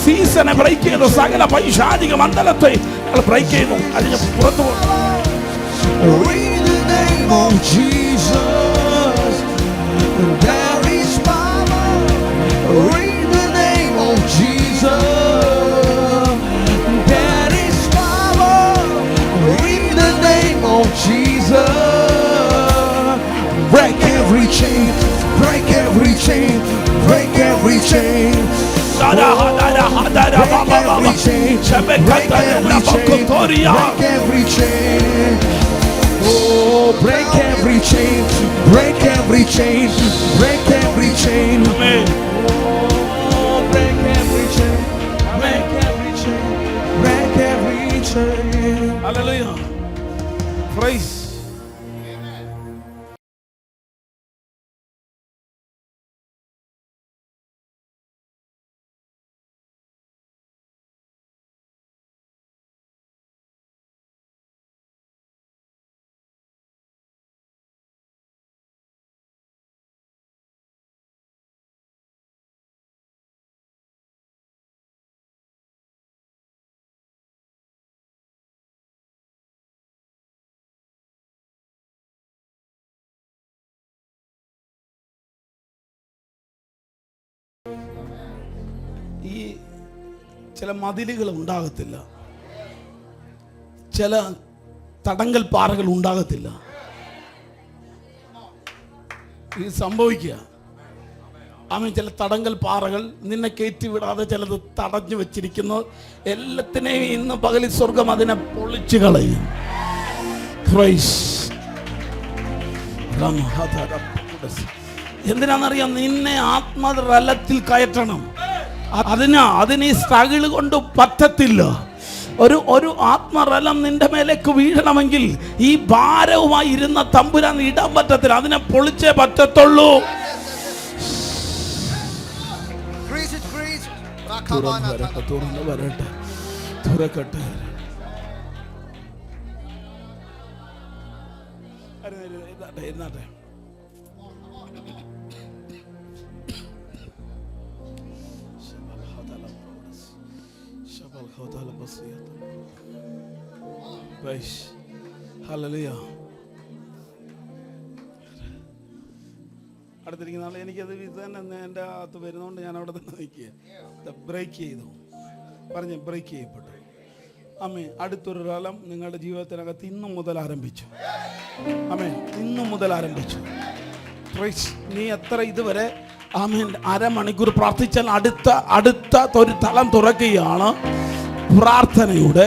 സീസണെ ബ്രേക്ക് ചെയ്ത സകല പൈശാചിക മണ്ഡലത്തെ ബ്രേക്ക് ചെയ്യുന്നു. അതിന് പുറത്തു break every chain, break every chain, break every chain. Break every chain, break every chain. Oh, break every chain, break every chain, break every chain. Oh, break every chain, break every chain, break every chain. Hallelujah. Praise. ഈ ചില മതിലുകൾ ഉണ്ടാകത്തില്ല, ചില തടങ്കൽ പാറകൾ ഉണ്ടാകത്തില്ല. ഇത് സംഭവിക്കുക. ആമേൻ. ചില തടങ്കൽ പാറകൾ നിന്നെ കയറ്റി വിടാതെ ചിലത് തടഞ്ഞു വെച്ചിരിക്കുന്നു. എല്ലാത്തിനെയും ഇന്ന് പകലിൽ സ്വർഗം അതിനെ പൊളിച്ചു കളയും. എന്തിനാണെന്നറിയാം? നിന്നെ ആത്മതലത്തിൽ കയറ്റണം. അതിന് ഈ സ്ട്രഗിൾ കൊണ്ട് പറ്റത്തില്ല. ഒരു ആത്മറലം നിന്റെ മേലേക്ക് വീഴണമെങ്കിൽ ഈ ഭാരവുമായി ഇരുന്ന തമ്പുരാൻ ഇടാൻ പറ്റത്തില്ല. അതിനെ പൊളിച്ചേ പറ്റത്തുള്ളൂ. തുറന്ന് വരട്ടെ, തുറക്കട്ടെ. ഇരുന്നാട്ടെ. ഹല്ലേലൂയ. അടുത്തിരിക്കുന്ന ആൾ എനിക്കത് ഇത് തന്നെ എൻ്റെ അകത്ത് വരുന്നതുകൊണ്ട് ഞാൻ അവിടെ തന്നെ നിൽക്കുക. ബ്രേക്ക് ചെയ്തു പറഞ്ഞ് ബ്രേക്ക് ചെയ്യപ്പെട്ടു. അമ്മേ, അടുത്തൊരു കാലം നിങ്ങളുടെ ജീവിതത്തിനകത്ത് ഇന്നു മുതൽ ആരംഭിച്ചു. അമ്മേ, ഇന്നു മുതൽ ആരംഭിച്ചു. നീ എത്ര ഇതുവരെ ആമേൻ അരമണിക്കൂർ പ്രാർത്ഥിച്ചാൽ അടുത്ത ഒരു തലം തുറക്കുകയാണ് പ്രാർത്ഥനയുടെ.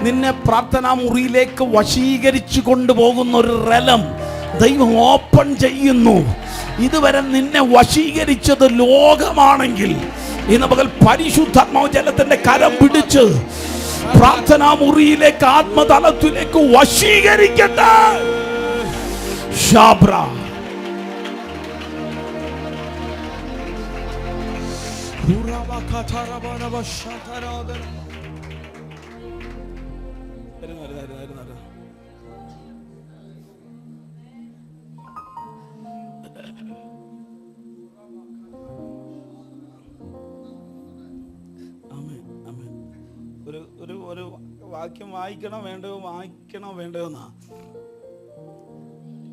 നിന്നെ പ്രാർത്ഥനാ മുറിയിലേക്ക് വശീകരിച്ചു കൊണ്ടുപോകുന്ന ഒരു റലം ദൈവം ഓപ്പൺ ചെയ്യുന്നു. ഇതുവരെ നിന്നെ വശീകരിച്ചത് ലോകമാണെങ്കിൽ ഇന്ന് പകൽ പരിശുദ്ധാത്മാവ് ജലത്തിന്റെ കരം പിടിച്ച് പ്രാർത്ഥനാ മുറിയിലേക്ക് ആത്മതലത്തിലേക്ക് വശീകരിക്കട്ടെ. ഷാബ്ര വാക്യം വായിക്കണോ വേണ്ടോ എന്നാ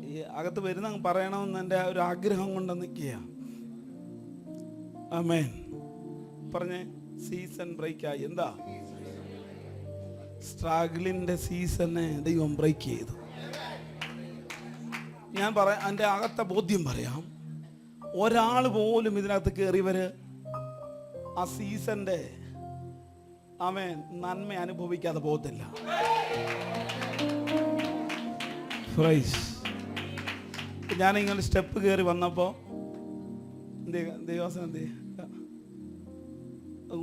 ഈ അകത്ത് വരുന്ന പറയണമെന്ന് എൻ്റെ ഒരു ആഗ്രഹം കൊണ്ട് നിൽക്കുക. ആമേൻ. പറഞ്ഞേ, സീസൺ ബ്രേക്കായി. എന്താ? സ്ട്രഗിളിന്റെ സീസണെ ദൈവം ബ്രേക്ക് ചെയ്തു. ഞാൻ പറയാം, എൻ്റെ അകത്തെ ബോധ്യം പറയാം. ഒരാൾ പോലും ഇതിനകത്ത് കയറിയവര് ആ സീസന്റെ ആമേൻ നന്മ അനുഭവിക്കാതെ പോകത്തില്ല. ഞാനിങ്ങനെ സ്റ്റെപ്പ് കയറി വന്നപ്പോൾ ദൈവാസനം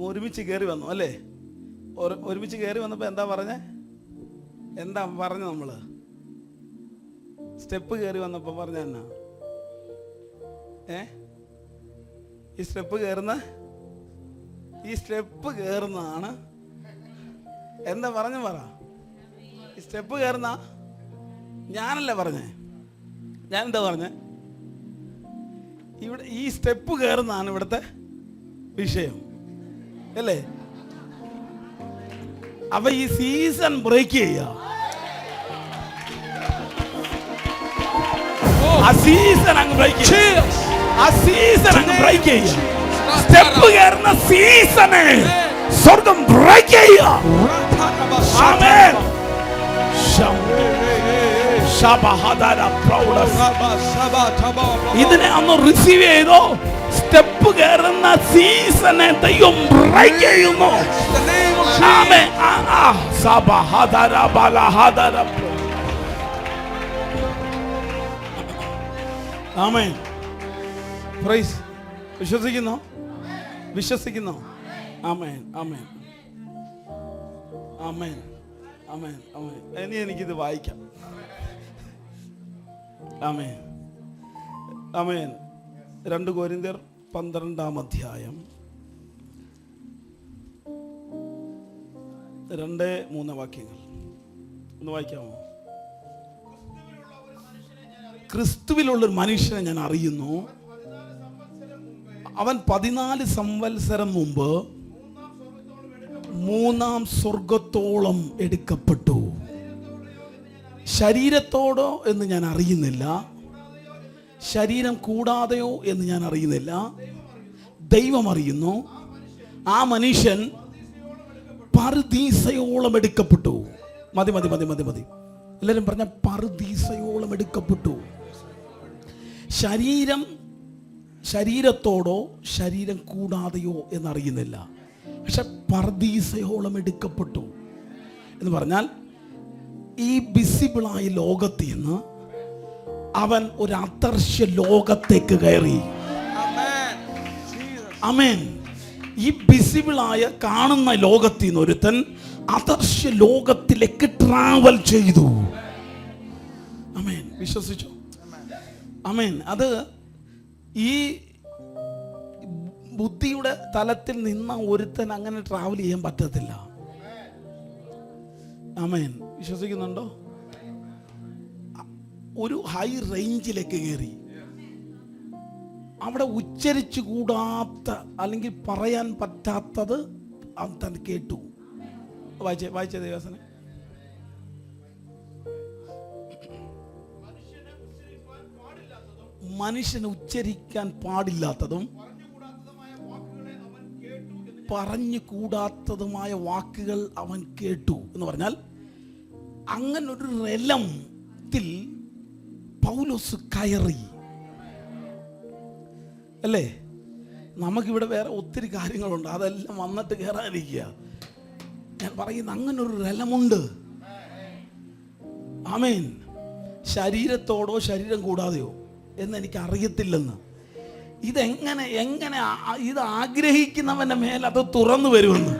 ഒരുമിച്ച് കയറി വന്നു അല്ലേ? ഒരുമിച്ച് കയറി വന്നപ്പോൾ എന്താ പറഞ്ഞു നമ്മള്? സ്റ്റെപ്പ് കയറി വന്നപ്പോൾ പറഞ്ഞ എന്നാ? ഈ സ്റ്റെപ്പ് കയറുന്നതാണ് എന്താ പറഞ്ഞു പറ. ഈ സ്റ്റെപ്പ് കയറുന്ന ഞാനല്ല പറഞ്ഞേ. ഞാൻ എന്താ പറഞ്ഞേ? ഇവിടെ ഈ സ്റ്റെപ്പ് കയറുന്നതാണ് ഇവിടുത്തെ വിഷയം അല്ലേ? അപ്പൊ ഈ സീസൺ ബ്രേക്ക് ചെയ്യുക. ആ സീസൺ അങ്ങ് ബ്രേക്ക് ചെയ്യുക. സ്റ്റെപ്പ് കയറുന്ന സീസണ് സ്വർഗം ബ്രേക്ക് ചെയ്യുക. ആമേൻ. ഇതിനെ ഒന്ന് റിസീവ് ചെയ്തോ. സ്റ്റെപ്പ് കയറുന്ന സീസണെ ദൈവം ബ്രേക്ക് ചെയ്യുന്നു. ആമേൻ. ആമേൻ. പ്രൈസ്. വിശ്വസിക്കുന്നോ? ആമേൻ. ആമേൻ. ആമേൻ. ആമേൻ. ആമേൻ. ഇനി എനിക്കിത് വായിക്കാം. ആമേൻ. ആമേൻ. 2 കൊരിന്ത്യർ 12 അധ്യായം 2-3 വാക്യങ്ങൾ ഒന്ന് വായിക്കാമോ? ക്രിസ്തുവിലുള്ളൊരു മനുഷ്യനെ ഞാൻ അറിയുന്നു. അവൻ 14 സംവത്സരം മുമ്പ് 3-ാം സ്വർഗത്തോളം എടുക്കപ്പെട്ടു. ശരീരത്തോടോ എന്ന് ഞാൻ അറിയുന്നില്ല, ശരീരം കൂടാതെയോ എന്ന് ഞാൻ അറിയുന്നില്ല, ദൈവം അറിയുന്നു. ആ മനുഷ്യൻ പറുദീസയോളം എടുക്കപ്പെട്ടു. മതി. എല്ലാവരും പറഞ്ഞ പറുദീസയോളം എടുക്കപ്പെട്ടു. ശരീരത്തോടോ ശരീരം കൂടാതെയോ എന്നറിയുന്നില്ല, പക്ഷെ പറുദീസയോളം എടുക്കപ്പെട്ടു എന്ന് പറഞ്ഞാൽ ഈ വിസിബിളായ ലോകത്തിൽ നിന്ന് അവൻ ഒരു അദർശ്യ ലോകത്തേക്ക് കയറി. ആമേൻ. ഈ വിസിബിളായ കാണുന്ന ലോകത്തിൽ നിന്ന് ഒരുത്തൻ അദർശ്യ ലോകത്തിലേക്ക് ട്രാവൽ ചെയ്തു. ആമേൻ. വിശ്വസിച്ചോ? ആമേൻ. അത് ഈ ബുദ്ധിയുടെ തലത്തിൽ നിന്ന ഒരുത്തൻ അങ്ങനെ ട്രാവൽ ചെയ്യാൻ പറ്റത്തില്ല. ആമേൻ. വിശ്വസിക്കുന്നുണ്ടോ? ഒരു ഹൈ റേഞ്ചിലേക്ക് കയറി. അവിടെ ഉച്ചരിച്ചു കൂടാത്ത അല്ലെങ്കിൽ പറയാൻ പറ്റാത്തത് അവൻ തന്നെ കേട്ടു. വായിച്ച ദേവസനെ മനുഷ്യന് ഉച്ചരിക്കാൻ പാടില്ലാത്തതും പറഞ്ഞു കൂടാത്തതുമായ വാക്കുകൾ അവൻ കേട്ടു എന്ന് പറഞ്ഞാൽ അങ്ങനൊരു റെലത്തിൽ പൗലോസ് കയറി അല്ലേ? നമുക്കിവിടെ വേറെ ഒത്തിരി കാര്യങ്ങളുണ്ട്, അതെല്ലാം വന്നിട്ട് കയറാതിരിക്കുക. ഞാൻ പറയുന്ന അങ്ങനൊരു റെലമുണ്ട്. ആമേൻ. ശരീരത്തോടോ ശരീരം കൂടാതെയോ എന്ന് എനിക്ക് അറിയത്തില്ലെന്ന്. ഇതെങ്ങനെ ഇത് ആഗ്രഹിക്കുന്നവന്റെ മേൽ അത് തുറന്നു വരുമെന്ന്.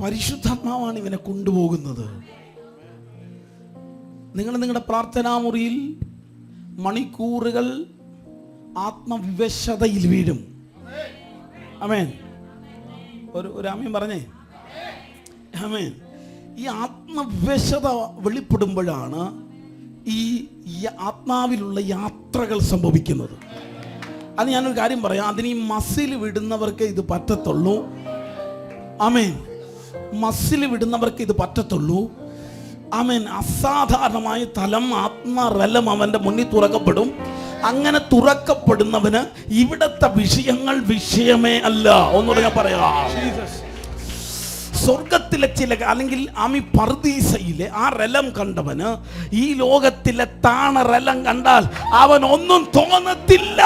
പരിശുദ്ധാത്മാവാണ് ഇവനെ കൊണ്ടുപോകുന്നത്. നിങ്ങൾ നിങ്ങളുടെ പ്രാർത്ഥനാ മുറിയിൽ മണിക്കൂറുകൾ ആത്മവിവശതയിൽ വീഴും. ആമേൻ. ഒരു ആമേൻ പറഞ്ഞേ. ആമേൻ. ഈ ആത്മവിവശത വെളിപ്പെടുമ്പോഴാണ് ഈ ആത്മാവിലുള്ള യാത്രകൾ സംഭവിക്കുന്നത്. അത് ഞാനൊരു കാര്യം പറയാം, അതിന് ഈ മസിൽ വിടുന്നവർക്ക് ഇത് പറ്റത്തുള്ളൂ. ആമേൻ. മസിൽ വിടുന്നവർക്ക് ഇത് പറ്റത്തുള്ളൂ. ആമേൻ. അസാധാരണമായ തലം ആത്മറലം അവന്റെ മുന്നിൽ തുറക്കപ്പെടും. അങ്ങനെ തുറക്കപ്പെടുന്നവന് ഇവിടത്തെ വിഷയങ്ങൾ വിഷയമേ അല്ല. ഒന്നുകൂടെ ഞാൻ പറയാം, സ്വർഗത്തിലെ ചില അല്ലെങ്കിൽ ആമി പർദീസയിലെ ആ റലം കണ്ടവന് ഈ ലോകത്തിലെ താണ റലം കണ്ടാൽ അവൻ ഒന്നും തോന്നത്തില്ല.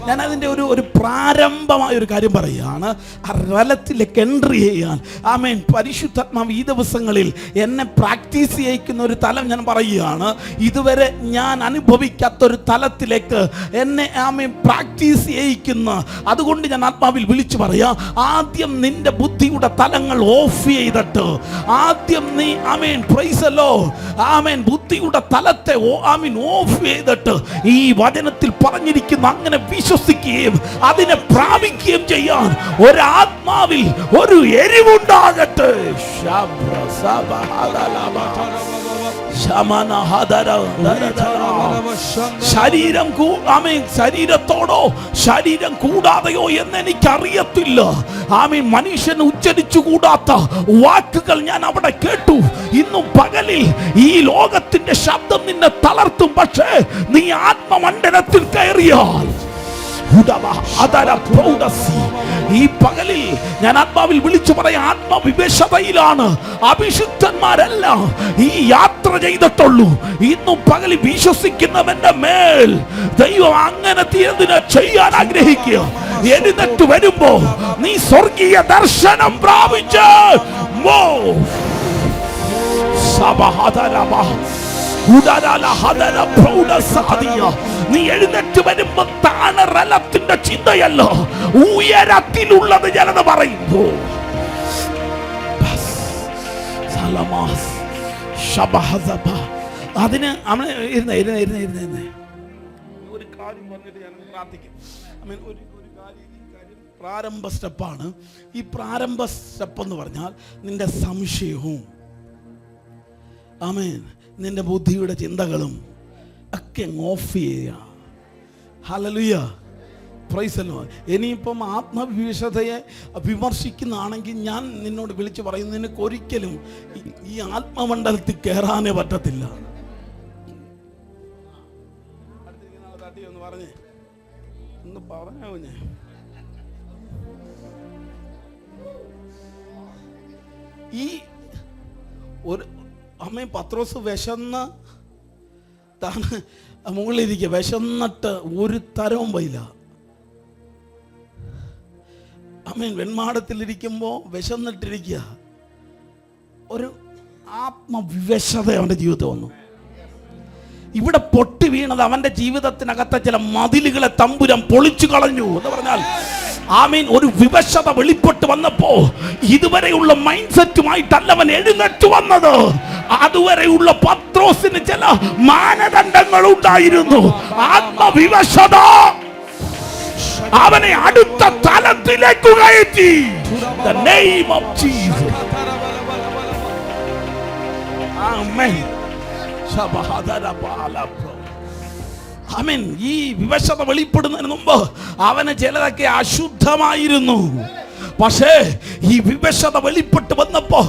ഞാൻ അതിൻ്റെ ഒരു പ്രാരംഭമായ ഒരു കാര്യം പറയുകയാണ്. ആ റലത്തിലേക്ക് എൻട്രി ചെയ്യാൻ ആമേൻ പരിശുദ്ധാത്മാവ് ഈ ദിവസങ്ങളിൽ എന്നെ പ്രാക്ടീസ് ചെയ്യിക്കുന്ന ഒരു തലം ഞാൻ പറയുകയാണ്. ഇതുവരെ ഞാൻ അനുഭവിക്കാത്തൊരു തലത്തിലേക്ക് എന്നെ ആമേൻ പ്രാക്ടീസ് ചെയ്യിക്കുന്ന. അതുകൊണ്ട് ഞാൻ ആത്മാവിൽ വിളിച്ചു പറയാം, ആദ്യം നിന്റെ ബുദ്ധിയുടെ തലങ്ങൾ ഓഫ് ചെയ്തിട്ട് ആദ്യം നീ ആമേൻ പ്രൈസ് ദി ലോർഡ് ആമേൻ ബുദ്ധിയുടെ തലത്തെ ആമേൻ ഓഫ് ചെയ്തിട്ട് ഈ വചനത്തിൽ പറഞ്ഞിരിക്കുന്ന അങ്ങനെ വിശ്വസിക്കുകയും അതിനെ പ്രാപിക്കുകയും ചെയ്യാൻ ഒരാത്മാവിൽ ഒരു എരിവുണ്ടാകട്ടെ. ശരീരത്തോടോ ശരീരം കൂടാതെയോ എന്ന് എനിക്കറിയത്തില്ല. ആമീൻ. മനുഷ്യൻ ഉച്ചരിച്ചുകൂടാത്ത വാക്കുകൾ ഞാൻ അവിടെ കേട്ടു. ഇന്നും പകലിൽ ഈ ലോകത്തിന്റെ ശബ്ദം നിന്നെ തളർത്തും. പക്ഷേ നീ ആത്മമണ്ഡലത്തിൽ കയറിയാൽ ഈ പകലിൽ ഞാൻ ആത്മാവിൽ വിളിച്ചു പറയാം, ആത്മവിവശതയിലാണ് അഭിഷിക്തന്മാരെല്ലാം ഈ യാത്ര ചെയ്തിട്ടുള്ളൂ. ഇന്നും പകലിൽ വിശ്വസിക്കുന്നവന്റെ മേൽ ദൈവം അങ്ങനെ തീരുന്നതിനെ ചെയ്യാൻ ആഗ്രഹിക്കുക. എഴുന്നേറ്റ് വരുമ്പോ നീ സ്വർഗീയ ദർശനം പ്രാപിച്ച് നീ എഴുന്നേറ്റ് വരുമ്പോ താണറലത്തിന്റെ ചിന്തയല്ല, ഉയരത്തിലുള്ളത് ജനത പറയുമ്പോ അതിന് ഒരു കാര്യം പറഞ്ഞിട്ട് ഞാൻ പ്രാർത്ഥിക്കും. പ്രാരംഭ സ്റ്റെപ്പാണ്. ഈ പ്രാരംഭ സ്റ്റെപ്പ് എന്ന് പറഞ്ഞാൽ നിന്റെ സംശയവും ആമേൻ നിന്റെ ബുദ്ധിയുടെ ചിന്തകളും ഒക്കെ ഓഫ് ചെയ്യുക. Hallelujah, price the Lord. ഇനിയിപ്പം ആത്മവിവശതയെ വിമർശിക്കുന്നതാണെങ്കിൽ ഞാൻ നിന്നോട് വിളിച്ചു പറയുന്നു, നിനക്ക് ഒരിക്കലും ഈ ആത്മമണ്ഡലത്തിൽ കയറാനേ പറ്റത്തില്ല. ഒന്ന് പറഞ്ഞേ, ഒന്ന് പറഞ്ഞോ. ഞാൻ ഈ ഒരു അമ്മയും പത്രോസ് വിശന്ന് താൻ മുകളിലിരിക്കുക, വിശന്നിട്ട് ഒരു തരവും പോയില്ല. അമ്മയും വെൺമാടത്തിലിരിക്കുമ്പോൾ വിശന്നിട്ടിരിക്കുക. ഒരു ആത്മവിവശത അവൻ്റെ ജീവിതത്തിൽ വന്നു. ഇവിടെ പൊട്ടി വീണത് അവൻ്റെ ജീവിതത്തിനകത്തെ ചില മതിലുകളെ തമ്പുരാൻ പൊളിച്ചു കളഞ്ഞു എന്ന് പറഞ്ഞാൽ ആമീൻ. ഒരു വിവശത വെളിപ്പെട്ട് വന്നപ്പോ ഇതുവരെയുള്ള മൈൻഡ് സെറ്റുമായിട്ടല്ല അവൻ എഴുന്നേറ്റ് വന്നത്. അതുവരെയുള്ള പത്രോസിന് ചില മാനദണ്ഡങ്ങൾ ഉണ്ടായിരുന്നു. ആത്മവിവശത അവനെ അടുത്ത തലത്തിലേക്ക് കയറ്റി. The name of Jesus. Amen. ആമേൻ. ഈ വിവശത വെളിപ്പെടുന്നതിന് മുമ്പ് അവന് ചിലതൊക്കെ അശുദ്ധമായിരുന്നു. പക്ഷേ ഈ വിവശത വെളിപ്പെട്ട് വന്നപ്പോ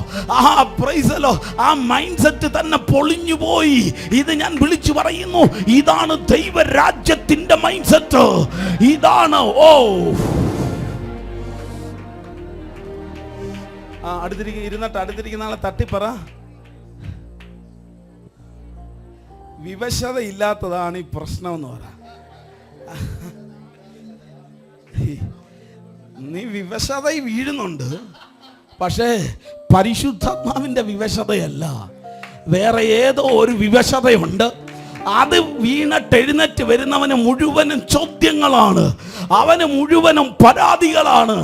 ആ മൈൻഡ് സെറ്റ് തന്നെ പൊളിഞ്ഞു പോയി. ഇത് ഞാൻ വിളിച്ചു പറയുന്നു, ഇതാണ് ദൈവരാജ്യത്തിന്റെ മൈൻഡ് സെറ്റ്. ഇതാണ് അടുത്തിരിക്കുന്ന ആളെ തട്ടിപ്പറ. വിവശത ഇല്ലാത്തതാണ് ഈ പ്രശ്നം എന്ന് പറ. നീ വിവശതയിൽ വീഴുന്നുണ്ട്, പക്ഷേ പരിശുദ്ധാത്മാവിന്റെ വിവശതയല്ല, വേറെ ഏതോ ഒരു വിവശതയുണ്ട്. അത് വീണിട്ട് എഴുന്നേറ്റ് വരുന്നവന് മുഴുവനും ചോദ്യങ്ങളാണ്, അവന് മുഴുവനും പരാതികളാണ്.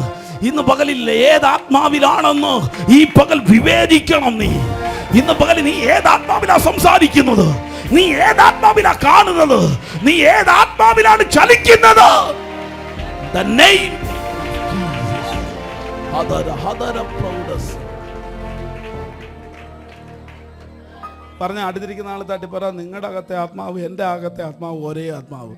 ഇന്ന് പകലിൽ ഏതാത്മാവിലാണെന്ന് ഈ പകൽ വിവേചിക്കണം. നീ ഇന്ന് പകൽ നീ ഏതാത്മാവിലാ സംസാരിക്കുന്നത്? നീ ഏതാത്മാവിലാ കാണുന്നത്? നീ ഏതാത്മാവിലാണ് ചലിക്കുന്നത്? The name പറഞ്ഞ അടുത്തിരിക്കുന്ന ആൾ തട്ടി പറ, നിങ്ങളുടെ അകത്തെ ആത്മാവ് എൻ്റെ അകത്തെ ആത്മാവ് ഒരേ ആത്മാവ്.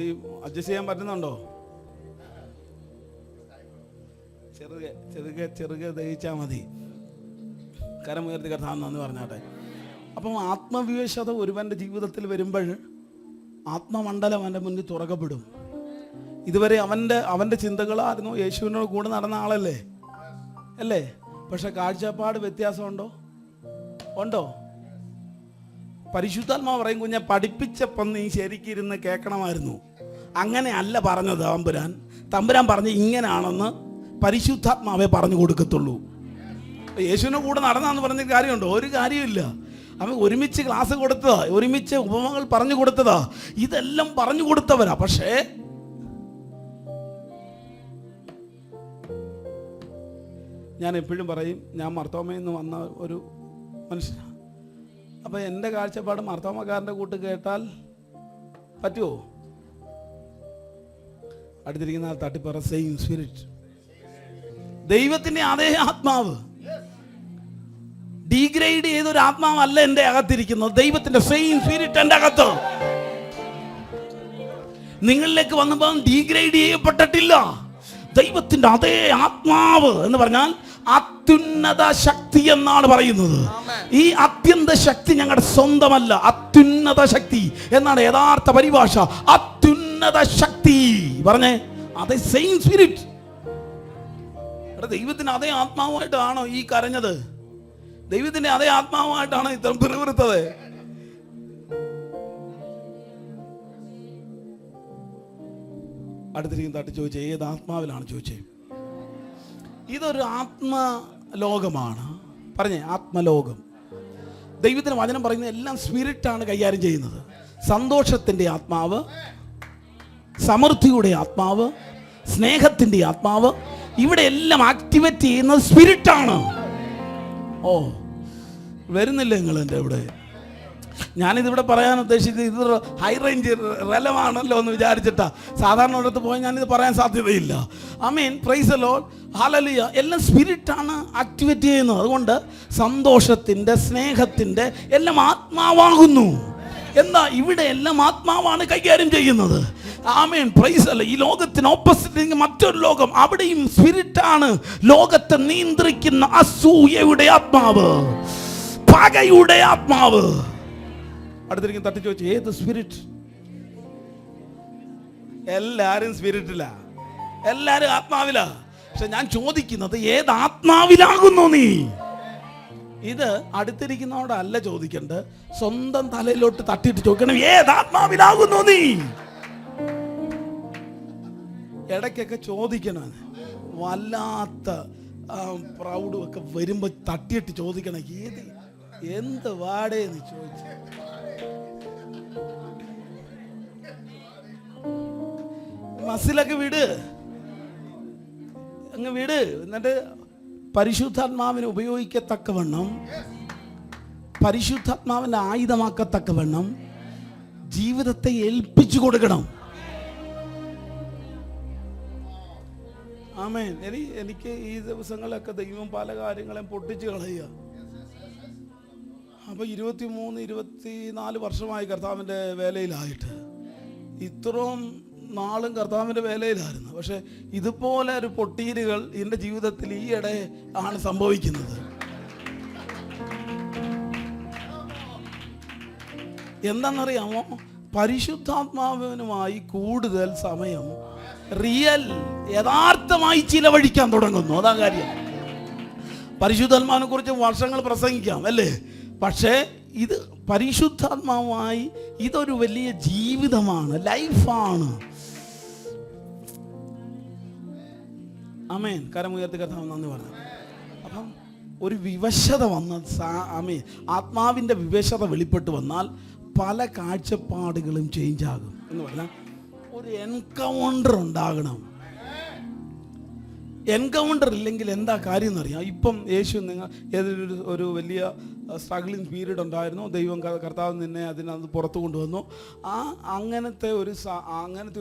ഈ അഡ്ജസ്റ്റ് ചെയ്യാൻ പറ്റുന്നുണ്ടോ? ചെറുകെ ചെറുകെ ചെറുകെ ദഹിച്ചാൽ മതി. കരമുയർത്തി കർത്താവെന്ന് പറഞ്ഞാട്ടെ. അപ്പം ആത്മവിവേശത ഒരുവൻ്റെ ജീവിതത്തിൽ വരുമ്പോൾ ആത്മമണ്ഡലം അവൻ്റെ മുന്നിൽ തുറക്കപ്പെടും. ഇതുവരെ അവൻ്റെ ചിന്തകളായിരുന്നു യേശുവിനോട് കൂടെ നടന്ന ആളല്ലേ, അല്ലേ? പക്ഷെ കാഴ്ചപ്പാട് വ്യത്യാസമുണ്ടോ? ഉണ്ടോ? പരിശുദ്ധാത്മാവ് പറയും, കുഞ്ഞെ പഠിപ്പിച്ചപ്പം നീ ശരിക്കിരുന്ന് കേൾക്കണമായിരുന്നു. അങ്ങനെ അല്ല പറഞ്ഞത് തമ്പുരാൻ പറഞ്ഞ് ഇങ്ങനെയാണെന്ന് പരിശുദ്ധാത്മാവെ പറഞ്ഞു കൊടുക്കത്തുള്ളൂ. യേശുവിനെ കൂടെ നടന്നാന്ന് പറഞ്ഞ കാര്യമുണ്ടോ? ഒരു കാര്യമില്ല. അവൻ ഒരുമിച്ച് ക്ലാസ് കൊടുത്തതാ, ഒരുമിച്ച് ഉപമകൾ പറഞ്ഞു കൊടുത്തതാ, ഇതെല്ലാം പറഞ്ഞു കൊടുത്തവരാ. പക്ഷേ ഞാൻ എപ്പോഴും പറയും, ഞാൻ മർത്തോമയിൽ നിന്ന് വന്ന ഒരു മനുഷ്യനാണ്. അപ്പം എൻ്റെ കാഴ്ചപ്പാട് മർത്തോമക്കാരൻ്റെ കൂട്ട് കേട്ടാൽ പറ്റുമോ? അടുത്തിരിക്കുന്ന ആൾ തട്ടിപ്പറ സെയിം സ്പിരിറ്റ്, ദൈവത്തിൻ്റെ അതേ ആത്മാവ്. ഡീഗ്രേഡ് ചെയ്തൊരു ആത്മാവല്ല എൻ്റെ അകത്തിരിക്കുന്നത്, ദൈവത്തിൻ്റെ സെയിം സ്പിരിറ്റ് എൻ്റെ അകത്ത്. നിങ്ങളിലേക്ക് വന്നപ്പോൾ ഡീഗ്രേഡ് ചെയ്യപ്പെട്ടിട്ടില്ല. ദൈവത്തിൻ്റെ അതേ ആത്മാവ് എന്ന് പറഞ്ഞാൽ അത്യുന്നത ശക്തി എന്നാണ് പറയുന്നത്. ഈ അത്യന്ത ശക്തി ഞങ്ങളുടെ സ്വന്തമല്ല, അത്യുന്നത ശക്തി എന്നാണ് യഥാർത്ഥ പരിഭാഷ. അത്യുന്നത ശക്തി പറഞ്ഞേ, അതേ സെയിം സ്പിരിറ്റ്. ദൈവത്തിന് അതേ ആത്മാവുമായിട്ടാണോ ഈ കരഞ്ഞത്? ദൈവത്തിന്റെ അതേ ആത്മാവുമായിട്ടാണോ ഇത്ര പിറുപിറുത്തത്? അടുത്തിരിക്കും തട്ടി ചോദിച്ചേ, ഏത് ആത്മാവിലാണ് ചോദിച്ചേ? ഇതൊരു ആത്മലോകമാണ്. പറഞ്ഞേ, ആത്മലോകം. ദൈവത്തിന് വചനം പറയുന്നത് എല്ലാം സ്പിരിറ്റാണ് കൈകാര്യം ചെയ്യുന്നത്. സന്തോഷത്തിൻ്റെ ആത്മാവ്, സമൃദ്ധിയുടെ ആത്മാവ്, സ്നേഹത്തിൻ്റെ ആത്മാവ്, ഇവിടെ എല്ലാം ആക്ടിവേറ്റ് ചെയ്യുന്നത് സ്പിരിറ്റാണ്. ഓ, വരുന്നില്ല നിങ്ങൾ എൻ്റെ ഇവിടെ? ഞാനിതിവിടെ പറയാൻ ഉദ്ദേശിച്ചത് ഇതൊരു ഹൈ റേഞ്ച് റെലവാണല്ലോ എന്ന് വിചാരിച്ചിട്ടാ. സാധാരണ ഒരിടത്ത് പോയി ഞാനിത് പറയാൻ സാധ്യതയില്ല. ആമേൻ, പ്രൈസ് ദി ലോർഡ്, ഹല്ലേലൂയ. എല്ലാം സ്പിരിറ്റാണ് ആക്ടിവേറ്റ് ചെയ്യുന്നത്. അതുകൊണ്ട് സന്തോഷത്തിൻ്റെ, സ്നേഹത്തിൻ്റെ എല്ലാം ആത്മാവാകുന്നു. എന്താ ഇവിടെ എല്ലാം ആത്മാവാണ് കൈകാര്യം ചെയ്യുന്നത്. ആമേൻ, പ്രൈസ് അല്ല. ഈ ലോകത്തിന് ഓപ്പോസിറ്റ് മറ്റൊരു ലോകം, അവിടെയും സ്പിരിറ്റാണ് ലോകത്തെ നിയന്ത്രിക്കുന്ന. അസൂയയുടെ ആത്മാവ്, പകയുടെ ആത്മാവ്. അടുത്തിരിക്കും തട്ടി ചോദിച്ചു, ഏത് സ്പിരിറ്റ്? എല്ലാരും സ്പിരിറ്റിലാ, എല്ലാരും ആത്മാവിലാ. പക്ഷെ ഞാൻ ചോദിക്കുന്നത്, ഏത് ആത്മാവിലാകുന്നു നീ? ഇത് അടുത്തിരിക്കുന്നവരോടല്ല ചോദിക്കണ്ട്, സ്വന്തം തലയിലോട്ട് തട്ടിയിട്ട് ചോദിക്കണം, ഏത് ആത്മാവിലാകുന്നു നീ? ഇടയ്ക്കൊക്കെ ചോദിക്കണം. വല്ലാത്ത പ്രൗഡും ഒക്കെ വരുമ്പോ തട്ടിയിട്ട് ചോദിക്കണം, എന്ത് വാടേന്ന് ചോദിച്ചു. മസിലൊക്കെ വിട്, അങ്ങ് വിട്. എന്നിട്ട് പരിശുദ്ധാത്മാവിനെ ഉപയോഗിക്കത്തക്കവണ്ണം, പരിശുദ്ധാത്മാവിന്റെ ആയുധമാക്കത്തക്കവണ്ണം ജീവിതത്തെ ഏൽപ്പിച്ചു കൊടുക്കണം. ആമേൻ. എനിക്ക് ഈ ദിവസങ്ങളൊക്കെ ദൈവം പല കാര്യങ്ങളെയും പൊട്ടിച്ചു കളയുക. അപ്പൊ 23-24 വർഷമായി കർത്താവിൻ്റെ വേലയിലായിട്ട്. ഇത്രയും നാളും കർത്താവിൻ്റെ വേലയിലായിരുന്നു. പക്ഷെ ഇതുപോലെ ഒരു പൊട്ടീരുകൾ എൻ്റെ ജീവിതത്തിൽ ഈയിടെ ആണ് സംഭവിക്കുന്നത്. എന്താണെന്നറിയാമോ? പരിശുദ്ധാത്മാവിനുമായി കൂടുതൽ സമയം യഥാർത്ഥമായി ചിലവഴിക്കാൻ തുടങ്ങുന്നു. അതാ കാര്യം. പരിശുദ്ധാത്മാവിനെ കുറിച്ച് വർഷങ്ങൾ പ്രസംഗിക്കാം, അല്ലേ? പക്ഷേ ഇത് പരിശുദ്ധാത്മാവുമായി ഇതൊരു വലിയ ജീവിതമാണ്, ലൈഫാണ്. ആമേൻ. കരമുയർത്തി കർത്താവ് നന്ദി പറഞ്ഞു. അപ്പം ഒരു വിവശത വന്ന ആത്മാവിൻ്റെ വിവശത വെളിപ്പെട്ട് വന്നാൽ പല കാഴ്ചപ്പാടുകളും ചേഞ്ച് ആകും എന്ന് പറഞ്ഞാൽ ഒരു എൻകൗണ്ടർ ഉണ്ടാകണം. എൻകൗണ്ടർ ഇല്ലെങ്കിൽ എന്താ കാര്യം എന്നറിയാം. ഇപ്പം യേശു നിങ്ങൾ ഏതൊരു ഒരു വലിയ സ്ട്രഗ്ലിംഗ് പീരീഡ് ഉണ്ടായിരുന്നു. ദൈവം കർത്താവ് നിന്നെ അതിനകത്ത് പുറത്തു കൊണ്ടുവന്നു. അങ്ങനത്തെ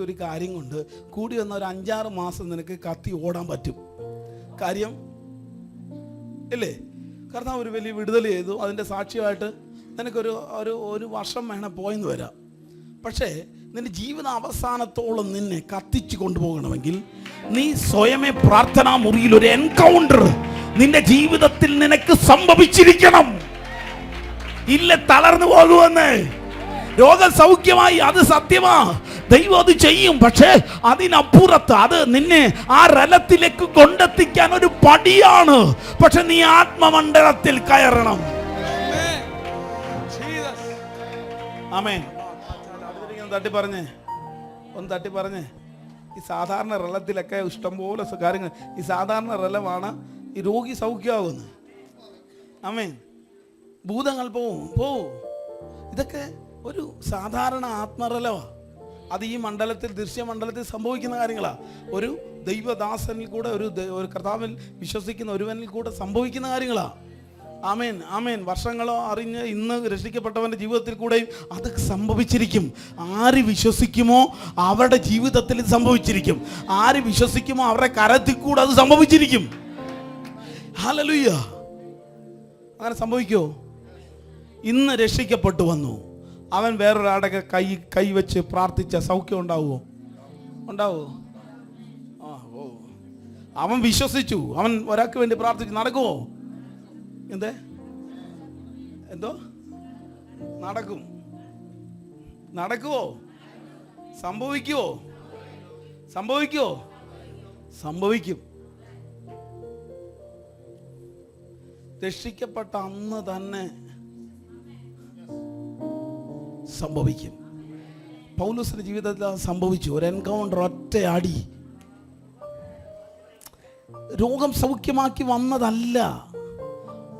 ഒരു കാര്യം കൊണ്ട് കൂടി വന്ന ഒരു 5-6 മാസം നിനക്ക് കത്തി ഓടാൻ പറ്റും. കാര്യം ഇല്ലേ? കർത്താവ് ഒരു വലിയ വിടുതൽ ചെയ്തു. അതിൻ്റെ സാക്ഷ്യമായിട്ട് നിനക്കൊരു വർഷം വേണേൽ പോയെന്ന് വരാം. പക്ഷേ നിന്റെ ജീവിത അവസാനത്തോളം നിന്നെ കത്തിച്ച് കൊണ്ടുപോകണമെങ്കിൽ നീ സ്വയമേ പ്രാർത്ഥനാ മുറിയിൽ ഒരു എൻകൗണ്ടർ നിന്റെ ജീവിതത്തിൽ നിനക്ക് സംഭവിച്ചിരിക്കണം. ഇല്ല തളർന്നു പോകുമെന്ന്. രോഗസൗഖ്യമായി, അത് സത്യമാ, ദൈവം അത് ചെയ്യും. പക്ഷേ അതിനപ്പുറത്ത് അത് നിന്നെ ആ റലത്തിലേക്ക് കൊണ്ടെത്തിക്കാൻ ഒരു പടിയാണ്. പക്ഷെ നീ ആത്മമണ്ഡലത്തിൽ കയറണം. ആമേൻ. തട്ടി പറഞ്ഞേ. ഈ സാധാരണ റലത്തിലൊക്കെ ഇഷ്ടംപോലെ കാര്യങ്ങൾ, ഈ സാധാരണ റലമാണ് ഈ രോഗി സൗഖ്യമാകുന്നത്. ആമേൻ. ഭൂതങ്ങൾ പോവും. ഇതൊക്കെ ഒരു സാധാരണ ആത്മറലമാണ്. അത് ഈ മണ്ഡലത്തിൽ, ദൃശ്യമണ്ഡലത്തിൽ സംഭവിക്കുന്ന കാര്യങ്ങളാണ്. ഒരു ദൈവദാസനിൽ കൂടെ, ഒരു കർത്താവിൽ വിശ്വസിക്കുന്ന ഒരുവനിൽ കൂടെ സംഭവിക്കുന്ന കാര്യങ്ങളാണ്. ആമേൻ, ആമേൻ. വർഷങ്ങളോ അറിഞ്ഞ് ഇന്ന് രക്ഷിക്കപ്പെട്ടവൻ്റെ ജീവിതത്തിൽ കൂടെയും അത് സംഭവിച്ചിരിക്കും. ആര് വിശ്വസിക്കുമോ അവരുടെ ജീവിതത്തിൽ ഇത് സംഭവിച്ചിരിക്കും. ആര് വിശ്വസിക്കുമോ അവരുടെ കരത്തിൽ കൂടെ അത് സംഭവിച്ചിരിക്കും. ഹല്ലേലൂയ. അങ്ങനെ സംഭവിക്കുമോ? ഇന്ന് രക്ഷിക്കപ്പെട്ടു വന്നു, അവൻ വേറൊരാളുടെ കൈ വെച്ച് പ്രാർത്ഥിച്ച സൗഖ്യം ഉണ്ടാവുമോ? അവൻ വിശ്വസിച്ചു, അവൻ ഒരാൾക്ക് വേണ്ടി പ്രാർത്ഥിച്ചു, നടക്കുമോ? എന്തോ നടക്കുമോ? സംഭവിക്കും. രക്ഷിക്കപ്പെട്ട അന്ന് തന്നെ സംഭവിക്കും. പൗലോസിന്റെ ജീവിതത്തിൽ അത് സംഭവിച്ചു. ഒരു എൻകൗണ്ടർ, ഒറ്റയടി. രോഗം സൗഖ്യമാക്കി വന്നതല്ല,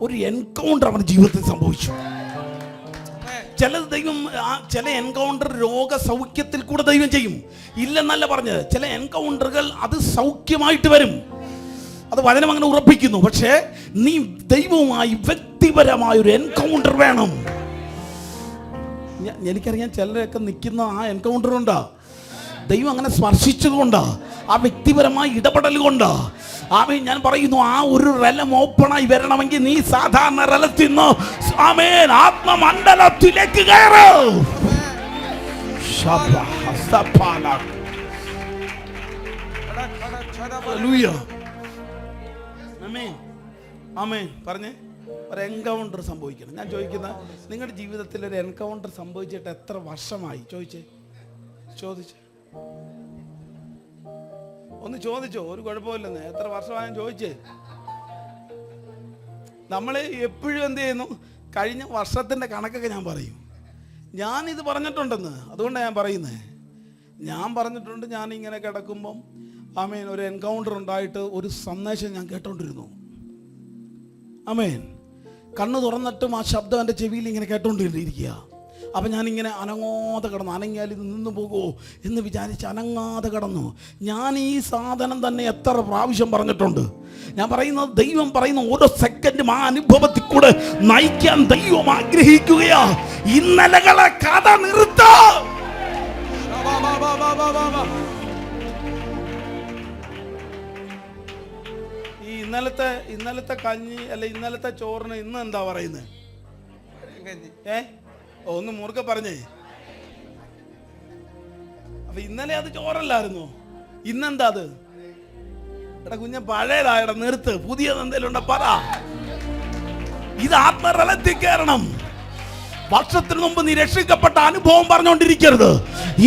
ഒരു എൻകൗണ്ടർ അവന്റെ ജീവിതത്തിൽ സംഭവിച്ചു. ചില എൻകൗണ്ടർ രോഗസൗഖ്യത്തിൽ കൂടെ ദൈവം ചെയ്യും. ഇല്ലെന്നല്ല പറഞ്ഞത്. ചില എൻകൗണ്ടറുകൾ അത് സൗഖ്യമായിട്ട് വരും. അത് വചനം അങ്ങനെ ഉറപ്പിക്കുന്നു. പക്ഷേ നീ ദൈവവുമായി വ്യക്തിപരമായ ഒരു എൻകൗണ്ടർ വേണം. എനിക്കറിയാം ചിലരൊക്കെ നിൽക്കുന്ന ആ എൻകൗണ്ടർ കൊണ്ടാ, ദൈവം അങ്ങനെ സ്പർശിച്ചതുകൊണ്ടാ, ആ വ്യക്തിപരമായ ഇടപെടൽ കൊണ്ടാ. ആമേൻ. ഞാൻ പറയുന്നു, ആ ഒരു റലം ഓപ്പണായി വരണമെങ്കിൽ നീ സാധാരണ റലത്തിൽ നിന്ന് ആമേൻ ആത്മമണ്ഡലത്തിലേക്ക് കയറ്. ആമേൻ. പറഞ്ഞേ. ഒരു എൻകൗണ്ടർ സംഭവിക്കണം. ഞാൻ ചോദിക്കുന്ന, നിങ്ങളുടെ ജീവിതത്തിൽ ഒരു എൻകൗണ്ടർ സംഭവിച്ചിട്ട് എത്ര വർഷമായി? ഒന്ന് ചോദിച്ചോ, ഒരു കുഴപ്പമില്ലെന്ന്. എത്ര വർഷമായും ചോദിച്ചേ. നമ്മൾ എപ്പോഴും എന്ത് ചെയ്യുന്നു? കഴിഞ്ഞ വർഷത്തിൻ്റെ കണക്കൊക്കെ ഞാൻ പറയും. ഞാനിത് പറഞ്ഞിട്ടുണ്ടെന്ന്, അതുകൊണ്ടാണ് ഞാൻ പറയുന്നത്. ഞാൻ പറഞ്ഞിട്ടുണ്ട്. ഞാൻ ഇങ്ങനെ കിടക്കുമ്പം ആമേൻ ഒരു എൻകൗണ്ടർ ഉണ്ടായിട്ട് ഒരു സന്ദേശം ഞാൻ കേട്ടോണ്ടിരുന്നു. ആമേൻ. കണ്ണ് തുറന്നിട്ടും ആ ശബ്ദം എൻ്റെ ചെവിയിൽ ഇങ്ങനെ കേട്ടോണ്ടിരിക്കുക. അപ്പം ഞാനിങ്ങനെ അനങ്ങാതെ കിടന്നു. അനങ്ങിയാൽ ഇത് നിന്ന് പോകുമോ എന്ന് വിചാരിച്ച് അനങ്ങാതെ കിടന്നു. ഞാൻ ഈ സാധനം തന്നെ എത്ര പ്രാവശ്യം പറഞ്ഞിട്ടുണ്ട്. ഞാൻ പറയുന്നത്, ദൈവം പറയുന്ന ഓരോ സെക്കൻഡും ആ അനുഭവത്തിൽ കൂടെ നയിക്കാൻ ദൈവം ആഗ്രഹിക്കുകയാ. ഇന്നലകളെ കഥ നിർത്താ. ഈ ഇന്നലത്തെ കഞ്ഞി അല്ല ഇന്നലത്തെ ചോറിന് ഇന്ന് എന്താ പറയുന്നത്? ഒന്ന് മുറുക്കെ പറഞ്ഞേ. അപ്പൊ ഇന്നലെ അത് ചോറല്ലായിരുന്നു, ഇന്നെന്താ അത്? എടാ കുഞ്ഞ പഴയതായടാ, നിർത്ത്. പുതിയത് എന്തെങ്കിലും ഉണ്ടോ പറ. ഇത് ആത്മറലത്തിൽ കയറണം. വർഷത്തിന് മുമ്പ് നീ രക്ഷിക്കപ്പെട്ട അനുഭവം പറഞ്ഞുകൊണ്ടിരിക്കരുത്.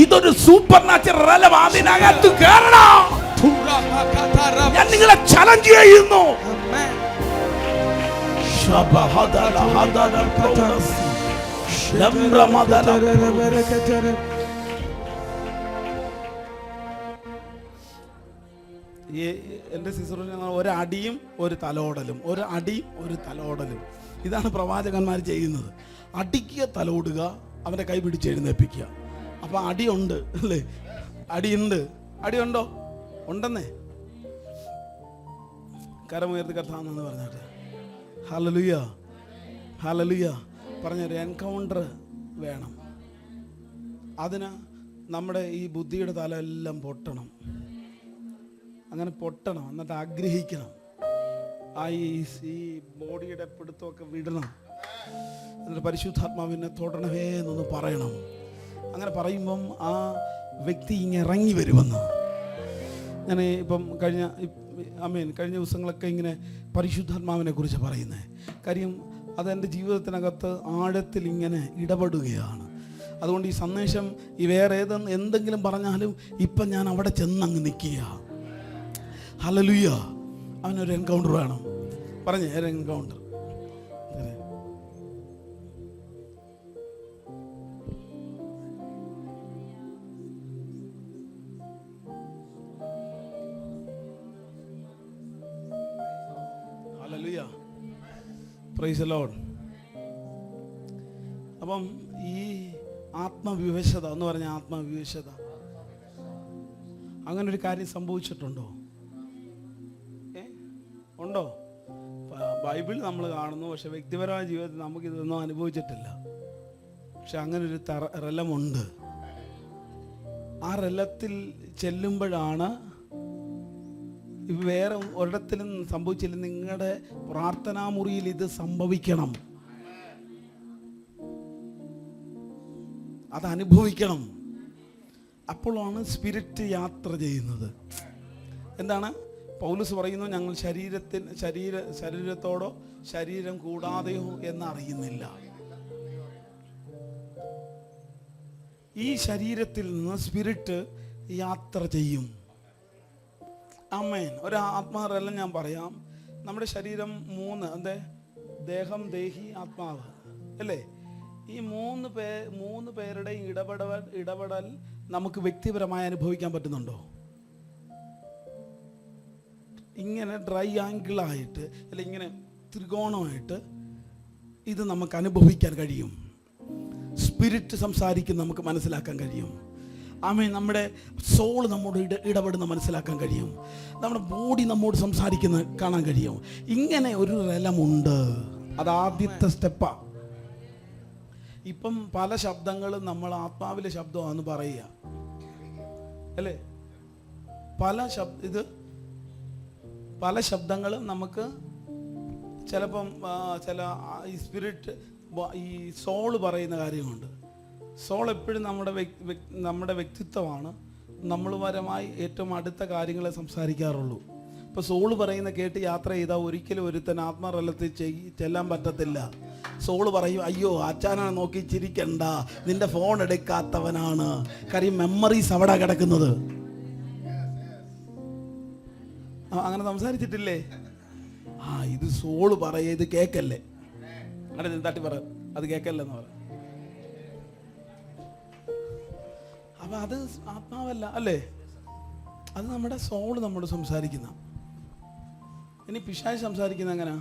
ഇതൊരു സൂപ്പർ നാച്ചുറൽ റലം. അതിനകത്ത് കയറണം. ഞാൻ നിങ്ങളെ ചലഞ്ച് ചെയ്യുന്നു. എൻ്റെ സിസ്റ്ററിന് ഒരടിയും ഒരു തലോടലും, ഒരു അടിയും ഒരു തലോടലും. ഇതാണ് പ്രവാചകന്മാർ ചെയ്യുന്നത്. അടിക്കുക, തലോടുക, അവൻ്റെ കൈ പിടിച്ച് എഴുന്നേൽപ്പിക്കുക. അപ്പം അടിയുണ്ട് അല്ലേ? അടിയുണ്ട്. അടിയുണ്ടോ? ഉണ്ടെന്നേ. കരമുയർത്തി കർത്താവെന്ന് പറഞ്ഞാട്ടെ. Hallelujah, hallelujah. പറഞ്ഞൊരു എൻകൗണ്ടർ വേണം. അതിന് നമ്മുടെ ഈ ബുദ്ധിയുടെ തല എല്ലാം പൊട്ടണം. അങ്ങനെ പൊട്ടണം, എന്നിട്ട് ആഗ്രഹിക്കണം. ഈ ബോഡിയുടെ പിടുത്തമൊക്കെ വിടണം. എന്നിട്ട് പരിശുദ്ധാത്മാവിനെ തൊടണവേ എന്നൊന്ന് പറയണം. അങ്ങനെ പറയുമ്പം ആ വ്യക്തി ഇങ്ങനെ ഇറങ്ങി വരുമെന്ന്. ഞാൻ ഇപ്പം കഴിഞ്ഞ ദിവസങ്ങളൊക്കെ ഇങ്ങനെ പരിശുദ്ധാത്മാവിനെ കുറിച്ച് പറയുന്നത്. കാര്യം അതെൻ്റെ ജീവിതത്തിനകത്ത് ആഴത്തിൽ ഇങ്ങനെ ഇടപെടുകയാണ്. അതുകൊണ്ട് ഈ സന്ദേശം ഈ വേറെ എന്തെങ്കിലും പറഞ്ഞാലും ഇപ്പം ഞാൻ അവിടെ ചെന്നങ്ങ് നിൽക്കുക. ഹല്ലേലൂയ. അവനൊരു എൻകൗണ്ടർ വേണം. പറഞ്ഞേ, ഒരു encounter. Hallelujah, price the Lord. അപ്പം ഈ ആത്മവിവശത എന്ന് പറഞ്ഞ ആത്മവിവശത, അങ്ങനെ ഒരു കാര്യം സംഭവിച്ചിട്ടുണ്ടോ? ഉണ്ടോ? ബൈബിൾ നമ്മൾ കാണുന്നു, പക്ഷെ വ്യക്തിപരമായ ജീവിതത്തിൽ നമുക്കിതൊന്നും അനുഭവിച്ചിട്ടില്ല. പക്ഷെ അങ്ങനൊരു റലമുണ്ട്. ആ റലത്തിൽ ചെല്ലുമ്പോഴാണ് വേറെ ഒരിടത്തിലും സംഭവിച്ചില്ല. നിങ്ങളുടെ പ്രാർത്ഥനാ മുറിയിൽ ഇത് സംഭവിക്കണം, അത് അനുഭവിക്കണം. അപ്പോഴാണ് സ്പിരിറ്റ് യാത്ര ചെയ്യുന്നത്. എന്താണ് പൗലോസ് പറയുന്നു? ഞങ്ങൾ ശരീരത്തോടോ ശരീരം കൂടാതെയോ എന്നറിയുന്നില്ല. ഈ ശരീരത്തിൽ നിന്ന് സ്പിരിറ്റ് യാത്ര ചെയ്യും. ആമേൻ. ഒരു ആത്മാവെല്ലാം ഞാൻ പറയാം. നമ്മുടെ ശരീരം 3 ദേഹം, ദേഹി, ആത്മാവ് അല്ലേ? ഈ 3 പേരുടെ ഇടപെടൽ നമുക്ക് വ്യക്തിപരമായി അനുഭവിക്കാൻ പറ്റുന്നുണ്ടോ? ഇങ്ങനെ ഡ്രൈ ആംഗിളായിട്ട് അല്ല ഇങ്ങനെ ത്രികോണമായിട്ട് ഇത് നമുക്ക് അനുഭവിക്കാൻ കഴിയും. സ്പിരിറ്റ് സംസാരിക്കുന്ന നമുക്ക് മനസ്സിലാക്കാൻ കഴിയും. ആമേൻ. നമ്മുടെ സോൾ നമ്മോട് ഇടപെടുന്ന മനസ്സിലാക്കാൻ കഴിയും. നമ്മുടെ ബോഡി നമ്മോട് സംസാരിക്കുന്ന കാണാൻ കഴിയും. ഇങ്ങനെ ഒരു റലമുണ്ട്. അത് ആദ്യത്തെ സ്റ്റെപ്പാണ്. ഇപ്പം പല ശബ്ദങ്ങളും നമ്മൾ ആത്മാവിലെ ശബ്ദമാണെന്ന് പറയുക അല്ലേ? പല ശബ്ദങ്ങളും നമുക്ക് ചിലപ്പം ചില ഈ സ്പിരിറ്റ് ഈ സോള് പറയുന്ന കാര്യമുണ്ട്. സോൾ എപ്പോഴും നമ്മുടെ വ്യക്തിത്വമാണ്. നമ്മൾ പരമായി ഏറ്റവും അടുത്ത കാര്യങ്ങളെ സംസാരിക്കാറുള്ളൂ. ഇപ്പോൾ സോള് പറയുന്ന കേട്ട് യാത്ര ചെയ്താൽ ഒരിക്കലും ഒരുത്തൻ ആത്മറലത്തിൽ ചെല്ലാൻ പറ്റത്തില്ല. സോള് പറയും, അയ്യോ അച്ഛനെ നോക്കി ചിരിക്കണ്ട, നിന്റെ ഫോൺ എടുക്കാത്തവനാണ്. കാര്യം മെമ്മറീസ് അവിടെ കിടക്കുന്നത്. അങ്ങനെ സംസാരിച്ചിട്ടില്ലേ? ഇത് സോള് പറയ, ഇത് കേക്കല്ലേ, അങ്ങനെ തട്ടി പറ, അത് കേക്കല്ലെന്ന് പറ. അപ്പൊ അത് ആത്മാവല്ല അല്ലേ? അത് നമ്മുടെ സോള് നമ്മോട് സംസാരിക്കുന്ന. ഇനി പിശാച് സംസാരിക്കുന്ന എങ്ങനെയാ?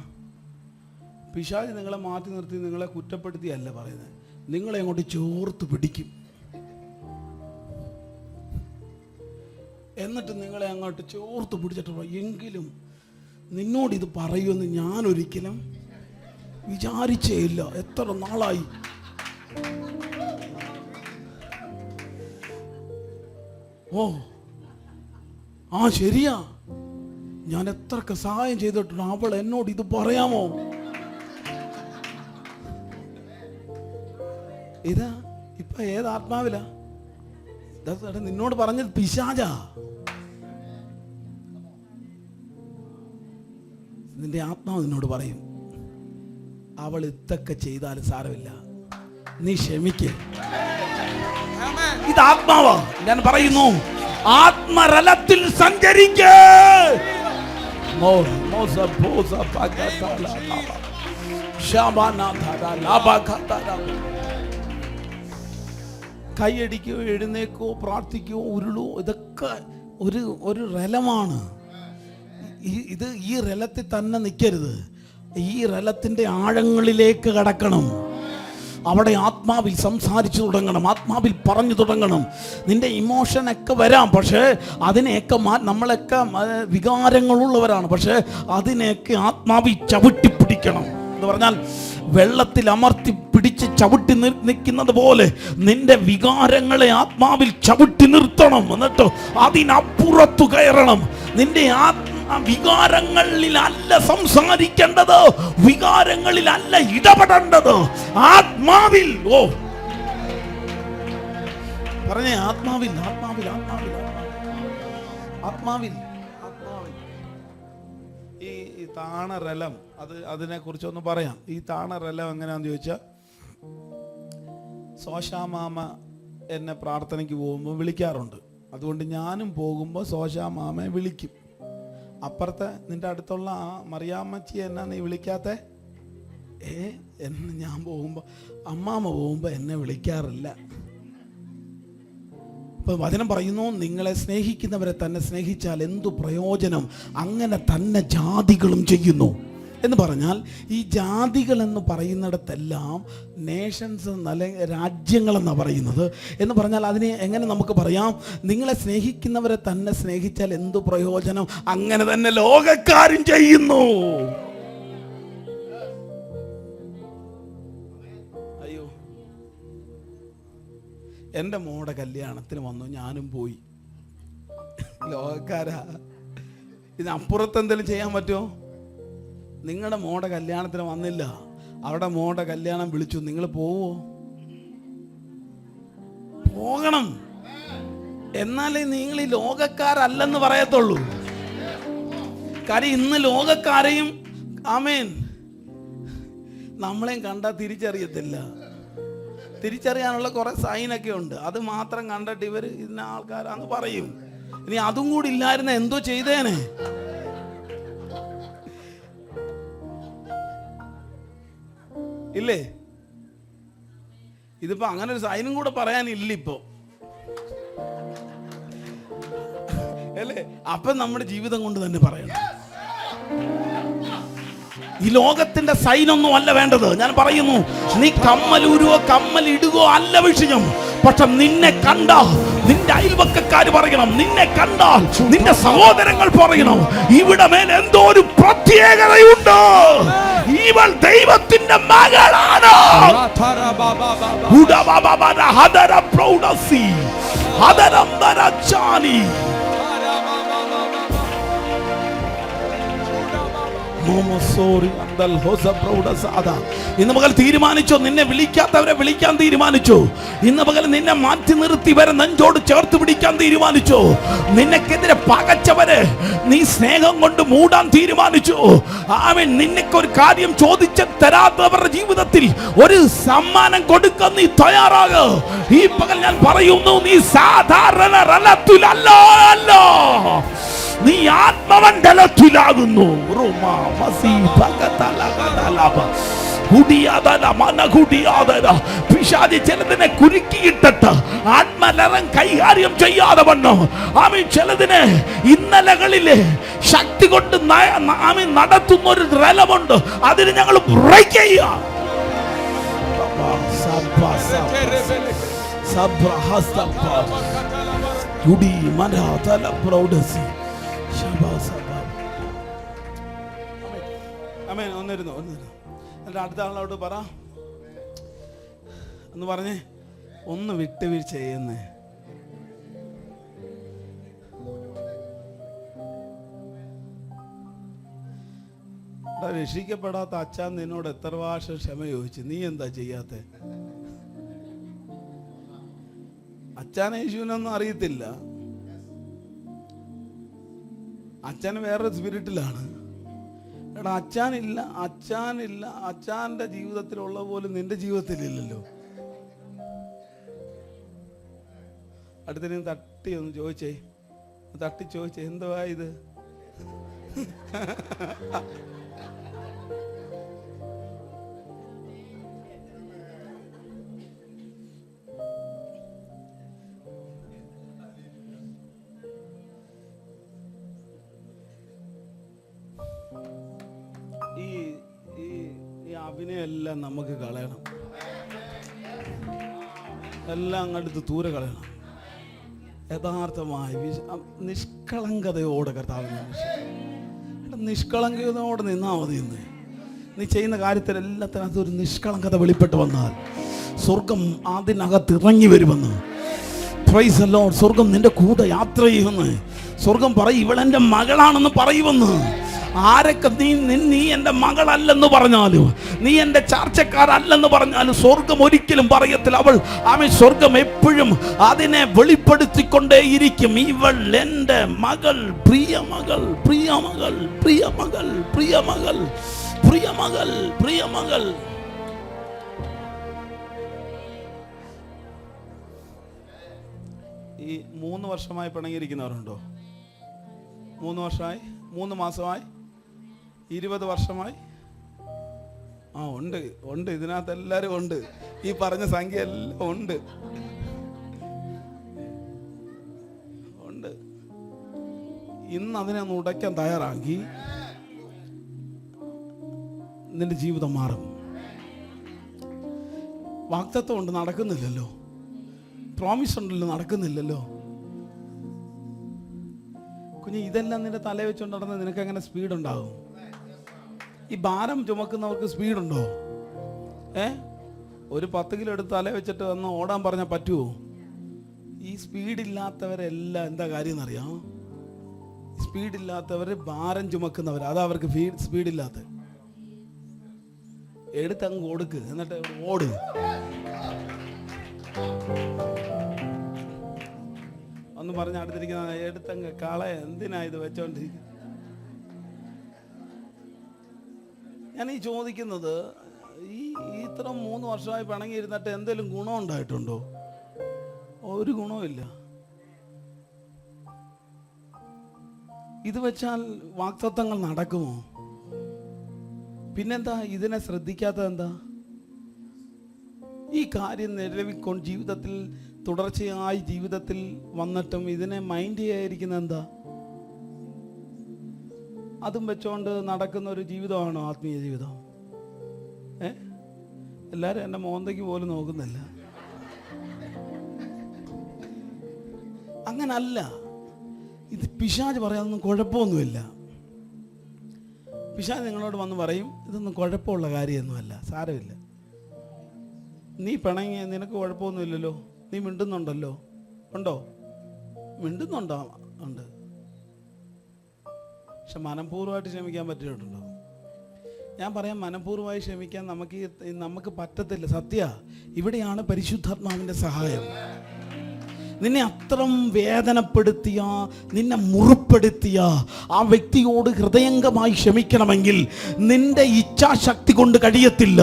പിശാച് നിങ്ങളെ മാറ്റി നിർത്തി നിങ്ങളെ കുറ്റപ്പെടുത്തിയല്ല പറയുന്നത്, നിങ്ങളെ അങ്ങോട്ട് ചോർത്ത് പിടിക്കും. എന്നിട്ട് നിങ്ങളെ അങ്ങോട്ട് ചോർത്ത് പിടിച്ചിട്ട് എങ്കിലും നിന്നോട് ഇത് പറയുമെന്ന് ഞാൻ ഒരിക്കലും വിചാരിച്ചേ ഇല്ല. എത്ര നാളായി. ശരിയാ, ഞാൻ എത്രയൊക്കെ സഹായം ചെയ്തിട്ടുണ്ട്, അവൾ എന്നോട് ഇത് പറയാമോ? ഇതാ ഇപ്പൊ ഏത് ആത്മാവിലാ? നിന്നോട് പറഞ്ഞത് പിശാചാ. നിന്റെ ആത്മാവ് നിന്നോട് പറയും, അവൾ ഇതൊക്കെ ചെയ്താലും സാരമില്ല, നീ ക്ഷമിക്ക്. ഇത് ആത്മാവാ. ഞാൻ പറയുന്നു, ആത്മരലത്തിൽ സഞ്ചരിക്ക്. കൈയടിക്കോ എഴുന്നേക്കോ പ്രാർത്ഥിക്കോ ഉരുളോ ഇതൊക്കെ ഒരു റലമാണ്. ഈ റലത്തിൽ തന്നെ നിൽക്കരുത്. ഈ റലത്തിന്റെ ആഴങ്ങളിലേക്ക് കടക്കണം. അവിടെ ആത്മാവിൽ സംസാരിച്ചു തുടങ്ങണം, ആത്മാവിൽ പറഞ്ഞു തുടങ്ങണം. നിന്റെ ഇമോഷനൊക്കെ വരാം, പക്ഷേ അതിനെയൊക്കെ നമ്മളൊക്കെ വികാരങ്ങളുള്ളവരാണ്, പക്ഷേ അതിനെയൊക്കെ ആത്മാവിൽ ചവിട്ടിപ്പിടിക്കണം. എന്ന് പറഞ്ഞാൽ വെള്ളത്തിൽ അമർത്തി പിടിച്ച് ചവിട്ടി നിൽക്കുന്നത് പോലെ നിന്റെ വികാരങ്ങളെ ആത്മാവിൽ ചവിട്ടി നിർത്തണം. എന്നിട്ട് അതിനപ്പുറത്തു കയറണം. നിന്റെ വികാരങ്ങളിലല്ല സംസാരിക്കേണ്ടത്, വികാരങ്ങളിലല്ല ഇടപെടേണ്ടത്, ആത്മാവിൽ. ഓ പറഞ്ഞേ, ആത്മാവിൽ, ആത്മാവിൽ, ആത്മാവിൽ, ആത്മാവിൽ. ഈ താണരലം, അതിനെ കുറിച്ചൊന്ന് പറയാം. ഈ താണരലം എങ്ങനെയാന്ന് ചോദിച്ചാൽ, സോശാമാമ എന്നെ പ്രാർത്ഥനയ്ക്ക് പോകുമ്പോൾ വിളിക്കാറുണ്ട്. അതുകൊണ്ട് ഞാനും പോകുമ്പോൾ സോശാമാമയെ വിളിക്കും. അപ്പുറത്തെ നിന്റെ അടുത്തുള്ള ആ മറിയാമ്മച്ചി എന്നാ നീ വിളിക്കാത്ത? എന്നെ ഞാൻ പോകുമ്പോൾ, അമ്മാമ്മ പോകുമ്പോൾ എന്നെ വിളിക്കാറില്ല. ഇപ്പം വചനം പറയുന്നു, നിങ്ങളെ സ്നേഹിക്കുന്നവരെ തന്നെ സ്നേഹിച്ചാൽ എന്തു പ്രയോജനം, അങ്ങനെ തന്നെ ജാതികളും ചെയ്യുന്നു എന്ന് പറഞ്ഞാൽ, ഈ ജാതികൾ എന്ന് പറയുന്നിടത്തെല്ലാം നേഷൻസ് എന്നല്ല രാജ്യങ്ങളെന്നാണ് പറയുന്നത്. എന്ന് പറഞ്ഞാൽ അതിനെ എങ്ങനെ നമുക്ക് പറയാം? നിങ്ങളെ സ്നേഹിക്കുന്നവരെ തന്നെ സ്നേഹിച്ചാൽ എന്തു പ്രയോജനം, അങ്ങനെ തന്നെ ലോകക്കാരും ചെയ്യുന്നു. അയ്യോ, എൻ്റെ മോടെ കല്യാണത്തിന് വന്നു, ഞാനും പോയി. ലോകക്കാരാ. ഇതിനപ്പുറത്ത് എന്തെങ്കിലും ചെയ്യാൻ പറ്റുമോ? നിങ്ങളുടെ മോടെ കല്യാണത്തിന് വന്നില്ല, അവിടെ മോടെ കല്യാണം വിളിച്ചു, നിങ്ങൾ പോവോ? പോകണം. എന്നാലേ നിങ്ങൾ ഈ ലോകക്കാരല്ലെന്ന് പറയത്തുള്ളൂ. കാര്യം ഇന്ന് ലോകക്കാരെയും ആമേൻ നമ്മളെയും കണ്ടാൽ തിരിച്ചറിയത്തില്ല. തിരിച്ചറിയാനുള്ള കുറെ സൈനൊക്കെ ഉണ്ട്, അത് മാത്രം കണ്ടിട്ട് ഇവർ ഇന്ന ആൾക്കാരാന്ന് പറയും. ഇനി അതും കൂടി ഇല്ലായിരുന്ന എന്തോ ചെയ്തേനെ. ഇല്ലേ? ഇതിപ്പോ അങ്ങനെ ഒരു സൈനും കൂടെ പറയാനില്ല ഇപ്പോ, അല്ലേ? അപ്പൊ നമ്മുടെ ജീവിതം കൊണ്ട് തന്നെ പറയണം. ഈ ലോകത്തിന്റെ സൈനൊന്നും അല്ല വേണ്ടത്. ഞാൻ പറയുന്നു, നീ കമ്മലൂരുവോ കമ്മലിടുകയോ അല്ല വിഷയം. പക്ഷെ നിന്നെ കണ്ടാൽ നിന്റെ അയൽവക്കക്കാര് പറയണം, നിന്നെ കണ്ടാൽ നിന്റെ സഹോദരങ്ങൾ പറയണം, ഇവിടെ മേൽ എന്തോ ഒരു പ്രത്യേകതയുണ്ട്, ഇവൾ ദൈവത്തിന്റെ മകളാണ്. ഇന്ന് പകൽ തീരുമാനിച്ചോ, നിന്നെ വിളിക്കാത്തവരെ വിളിക്കാൻ തീരുമാനിച്ചോ? ഇന്ന് പകൽ നിന്നെ മാറ്റി നിർത്തി വരെ നെഞ്ചോട് ചേർത്ത് പിടിക്കാൻ തീരുമാനിച്ചോ? നിനക്കെതിരെ പകച്ചവരെ നീ സ്നേഹം കൊണ്ട് മൂടാൻ തീരുമാനിച്ചു. ആമേൻ. നിനക്കൊരു കാര്യം ചോദിച്ച് തരാത്തവരുടെ ജീവിതത്തിൽ ഒരു സമ്മാനം കൊടുക്കാൻ നീ തയ്യാറാക്. ഈ പകൽ ഞാൻ പറയുന്നു, നീ സാധാരണ റലത്തിലല്ലോ, നീ ആത്മമണ്ഡലത്തിലാകുന്നു. പിശാചി ചിലതിനെ കുരുക്കിയിട്ടിട്ട് ആത്മലരം കൈകാര്യം ചെയ്യാതെ വണ്ണം ആമീൻ ചിലതിനെ ഇന്നലകളിലെ ശക്തി കൊണ്ട് ആമീൻ നടത്തുന്ന ഒരു റലമുണ്ട്. അതിന് ഞങ്ങൾ ബ്രേക്ക് ചെയ്യാം. ഒന്നിരുന്നു. എന്നിട്ട് അടുത്ത ആളോട് പറ, എന്ന് പറഞ്ഞേ, ഒന്ന് വിട്ടുവീഴ്ച ചെയ്യുന്നേ. രക്ഷിക്കപ്പെടാത്ത അച്ഛൻ നിന്നോട് എത്ര പ്രാവശ്യം ക്ഷമ ചോദിച്ചു, നീ എന്താ ചെയ്യാത്ത? അച്ഛനെ യേശുവിനൊന്നും അറിയത്തില്ല, അച്ഛൻ വേറൊരു സ്പിരിറ്റിലാണ്. എടാ, അച്ഛനില്ല, അച്ഛൻ്റെ ജീവിതത്തിലുള്ള പോലും നിന്റെ ജീവിതത്തിലില്ലല്ലോ. അടുത്ത തട്ടി ഒന്ന് ചോദിച്ചേ, തട്ടി ചോദിച്ചേ, എന്തുവാ ഇത്? ഈ അഭിനയെല്ലാം നമുക്ക് കളയണം. എല്ലാം അങ്ങെടുത്ത് ദൂരെ കളയണം. യഥാർത്ഥമായി നിഷ്കളങ്കതയോടെ കർത്താവിനെ നിഷ്കളങ്കതയോടെ നിന്നാൽ മതി. ഇന്ന് നീ ചെയ്യുന്ന കാര്യത്തിലെല്ലാത്തിനും അതൊരു നിഷ്കളങ്കത വെളിപ്പെട്ട് വന്നാൽ സ്വർഗം അതിനകത്ത് ഇറങ്ങി വരുമെന്ന്. Price the Lord. സ്വർഗം നിന്റെ കൂടെ യാത്ര ചെയ്യുമെന്ന്. സ്വർഗം പറയും ഇവളെൻ്റെ മകളാണെന്ന് പറയുമെന്ന്. ആരൊക്കെ നീ എൻ്റെ മകളല്ലെന്ന് പറഞ്ഞാലും, നീ എൻ്റെ ചാർച്ചക്കാരല്ലെന്ന് പറഞ്ഞാലും സ്വർഗം ഒരിക്കലും പറയത്തില്ല. അവൻ സ്വർഗം എപ്പോഴും അതിനെ വെളിപ്പെടുത്തിക്കൊണ്ടേയിരിക്കും. ഇവൾ എൻ്റെ മകൾ, പ്രിയ മകൾ, പ്രിയ മകൾ, പ്രിയ മകൾ, പ്രിയ മകൾ, പ്രിയ മകൾ, പ്രിയ മകൾ. ഈ 3 വർഷമായി പിണങ്ങിയിരിക്കുന്നവരുണ്ടോ? 3 വർഷമായി, 3 മാസമായി, 20 വർഷമായി? ഉണ്ട് ഉണ്ട്. ഇതിനകത്ത് എല്ലാവരും ഉണ്ട്. ഈ പറഞ്ഞ സംഖ്യ എല്ലാം ഉണ്ട്. ഉണ്ട്. ഇന്ന് അതിനെ ഒന്ന് ഉടയ്ക്കാൻ തയ്യാറാക്കി നിന്റെ ജീവിതം മാറും. വാഗ്ദത്തം കൊണ്ട് നടക്കുന്നില്ലല്ലോ, പ്രോമിസ് ഉണ്ടല്ലോ, നടക്കുന്നില്ലല്ലോ. കുഞ്ഞ്, ഇതെല്ലാം നിന്റെ തലയിൽ വെച്ചുകൊണ്ട് നടന്ന് നിനക്ക് എങ്ങനെ സ്പീഡ് ഉണ്ടാകും? ഈ ഭാരം ചുമക്കുന്നവർക്ക് സ്പീഡുണ്ടോ? ഒരു 10 കിലോ എടുത്ത് തല വെച്ചിട്ട് വന്ന് ഓടാൻ പറഞ്ഞാൽ പറ്റുമോ? ഈ സ്പീഡില്ലാത്തവരെല്ലാം എന്താ കാര്യം എന്നറിയാം? സ്പീഡില്ലാത്തവർ ഭാരം ചുമക്കുന്നവർ, അതാ അവർക്ക് സ്പീഡില്ലാത്ത. എടുത്തങ്ങ് കൊടുക്ക്, എന്നിട്ട് ഓട്. ഒന്ന് പറഞ്ഞ അടുത്തിരിക്കുന്ന എടുത്തങ്ങ് കളയ. എന്തിനാ ഇത് വെച്ചോണ്ടിരിക്കുന്നത്? ഞാൻ ഈ ചോദിക്കുന്നത്, ഈ ഇത്ര 3 വർഷമായി പിണങ്ങിയിരുന്നിട്ട് എന്തെങ്കിലും ഗുണം ഉണ്ടായിട്ടുണ്ടോ? ഒരു ഗുണവുമില്ല. ഇത് വെച്ചാൽ വാക്തത്വങ്ങൾ നടക്കുമോ? പിന്നെന്താ ഇതിനെ ശ്രദ്ധിക്കാത്തത്? എന്താ ഈ കാര്യം നിലവിക്കൊണ്ട് ജീവിതത്തിൽ തുടർച്ചയായി ജീവിതത്തിൽ വന്നിട്ടും ഇതിനെ മൈൻഡ് ചെയ്യാതിരിക്കുന്നത് എന്താ? അതും വെച്ചോണ്ട് നടക്കുന്ന ഒരു ജീവിതമാണോ ആത്മീയ ജീവിതം? എല്ലാവരും എൻ്റെ മോന്തയ്ക്ക് പോലും നോക്കുന്നില്ല. അങ്ങനല്ല. ഇത് പിശാച് പറയാനൊന്നും കുഴപ്പമൊന്നുമില്ല. പിശാച് നിങ്ങളോട് വന്ന് പറയും ഇതൊന്നും കുഴപ്പമുള്ള കാര്യമൊന്നുമല്ല, സാരമില്ല. നീ പിണങ്ങി, നിനക്ക് കുഴപ്പമൊന്നുമില്ലല്ലോ, നീ മിണ്ടുന്നുണ്ടല്ലോ. ഉണ്ടോ? മിണ്ടുന്നുണ്ടോ? ഉണ്ട്. പക്ഷെ മനഃപൂർവ്വമായിട്ട് ക്ഷമിക്കാൻ പറ്റിയിട്ടുണ്ടോ? ഞാൻ പറയാം, മനഃപൂർവ്വമായി ക്ഷമിക്കാൻ നമുക്ക് പറ്റത്തില്ല. സത്യ. ഇവിടെയാണ് പരിശുദ്ധാത്മാവിൻ്റെ സഹായം. നിന്നെ അത്രം വേദനപ്പെടുത്തിയ, നിന്നെ മുറിപ്പെടുത്തിയ ആ വ്യക്തിയോട് ഹൃദയംഗമായി ക്ഷമിക്കണമെങ്കിൽ നിന്റെ ഇച്ഛാശക്തി കൊണ്ട് കഴിയത്തില്ല.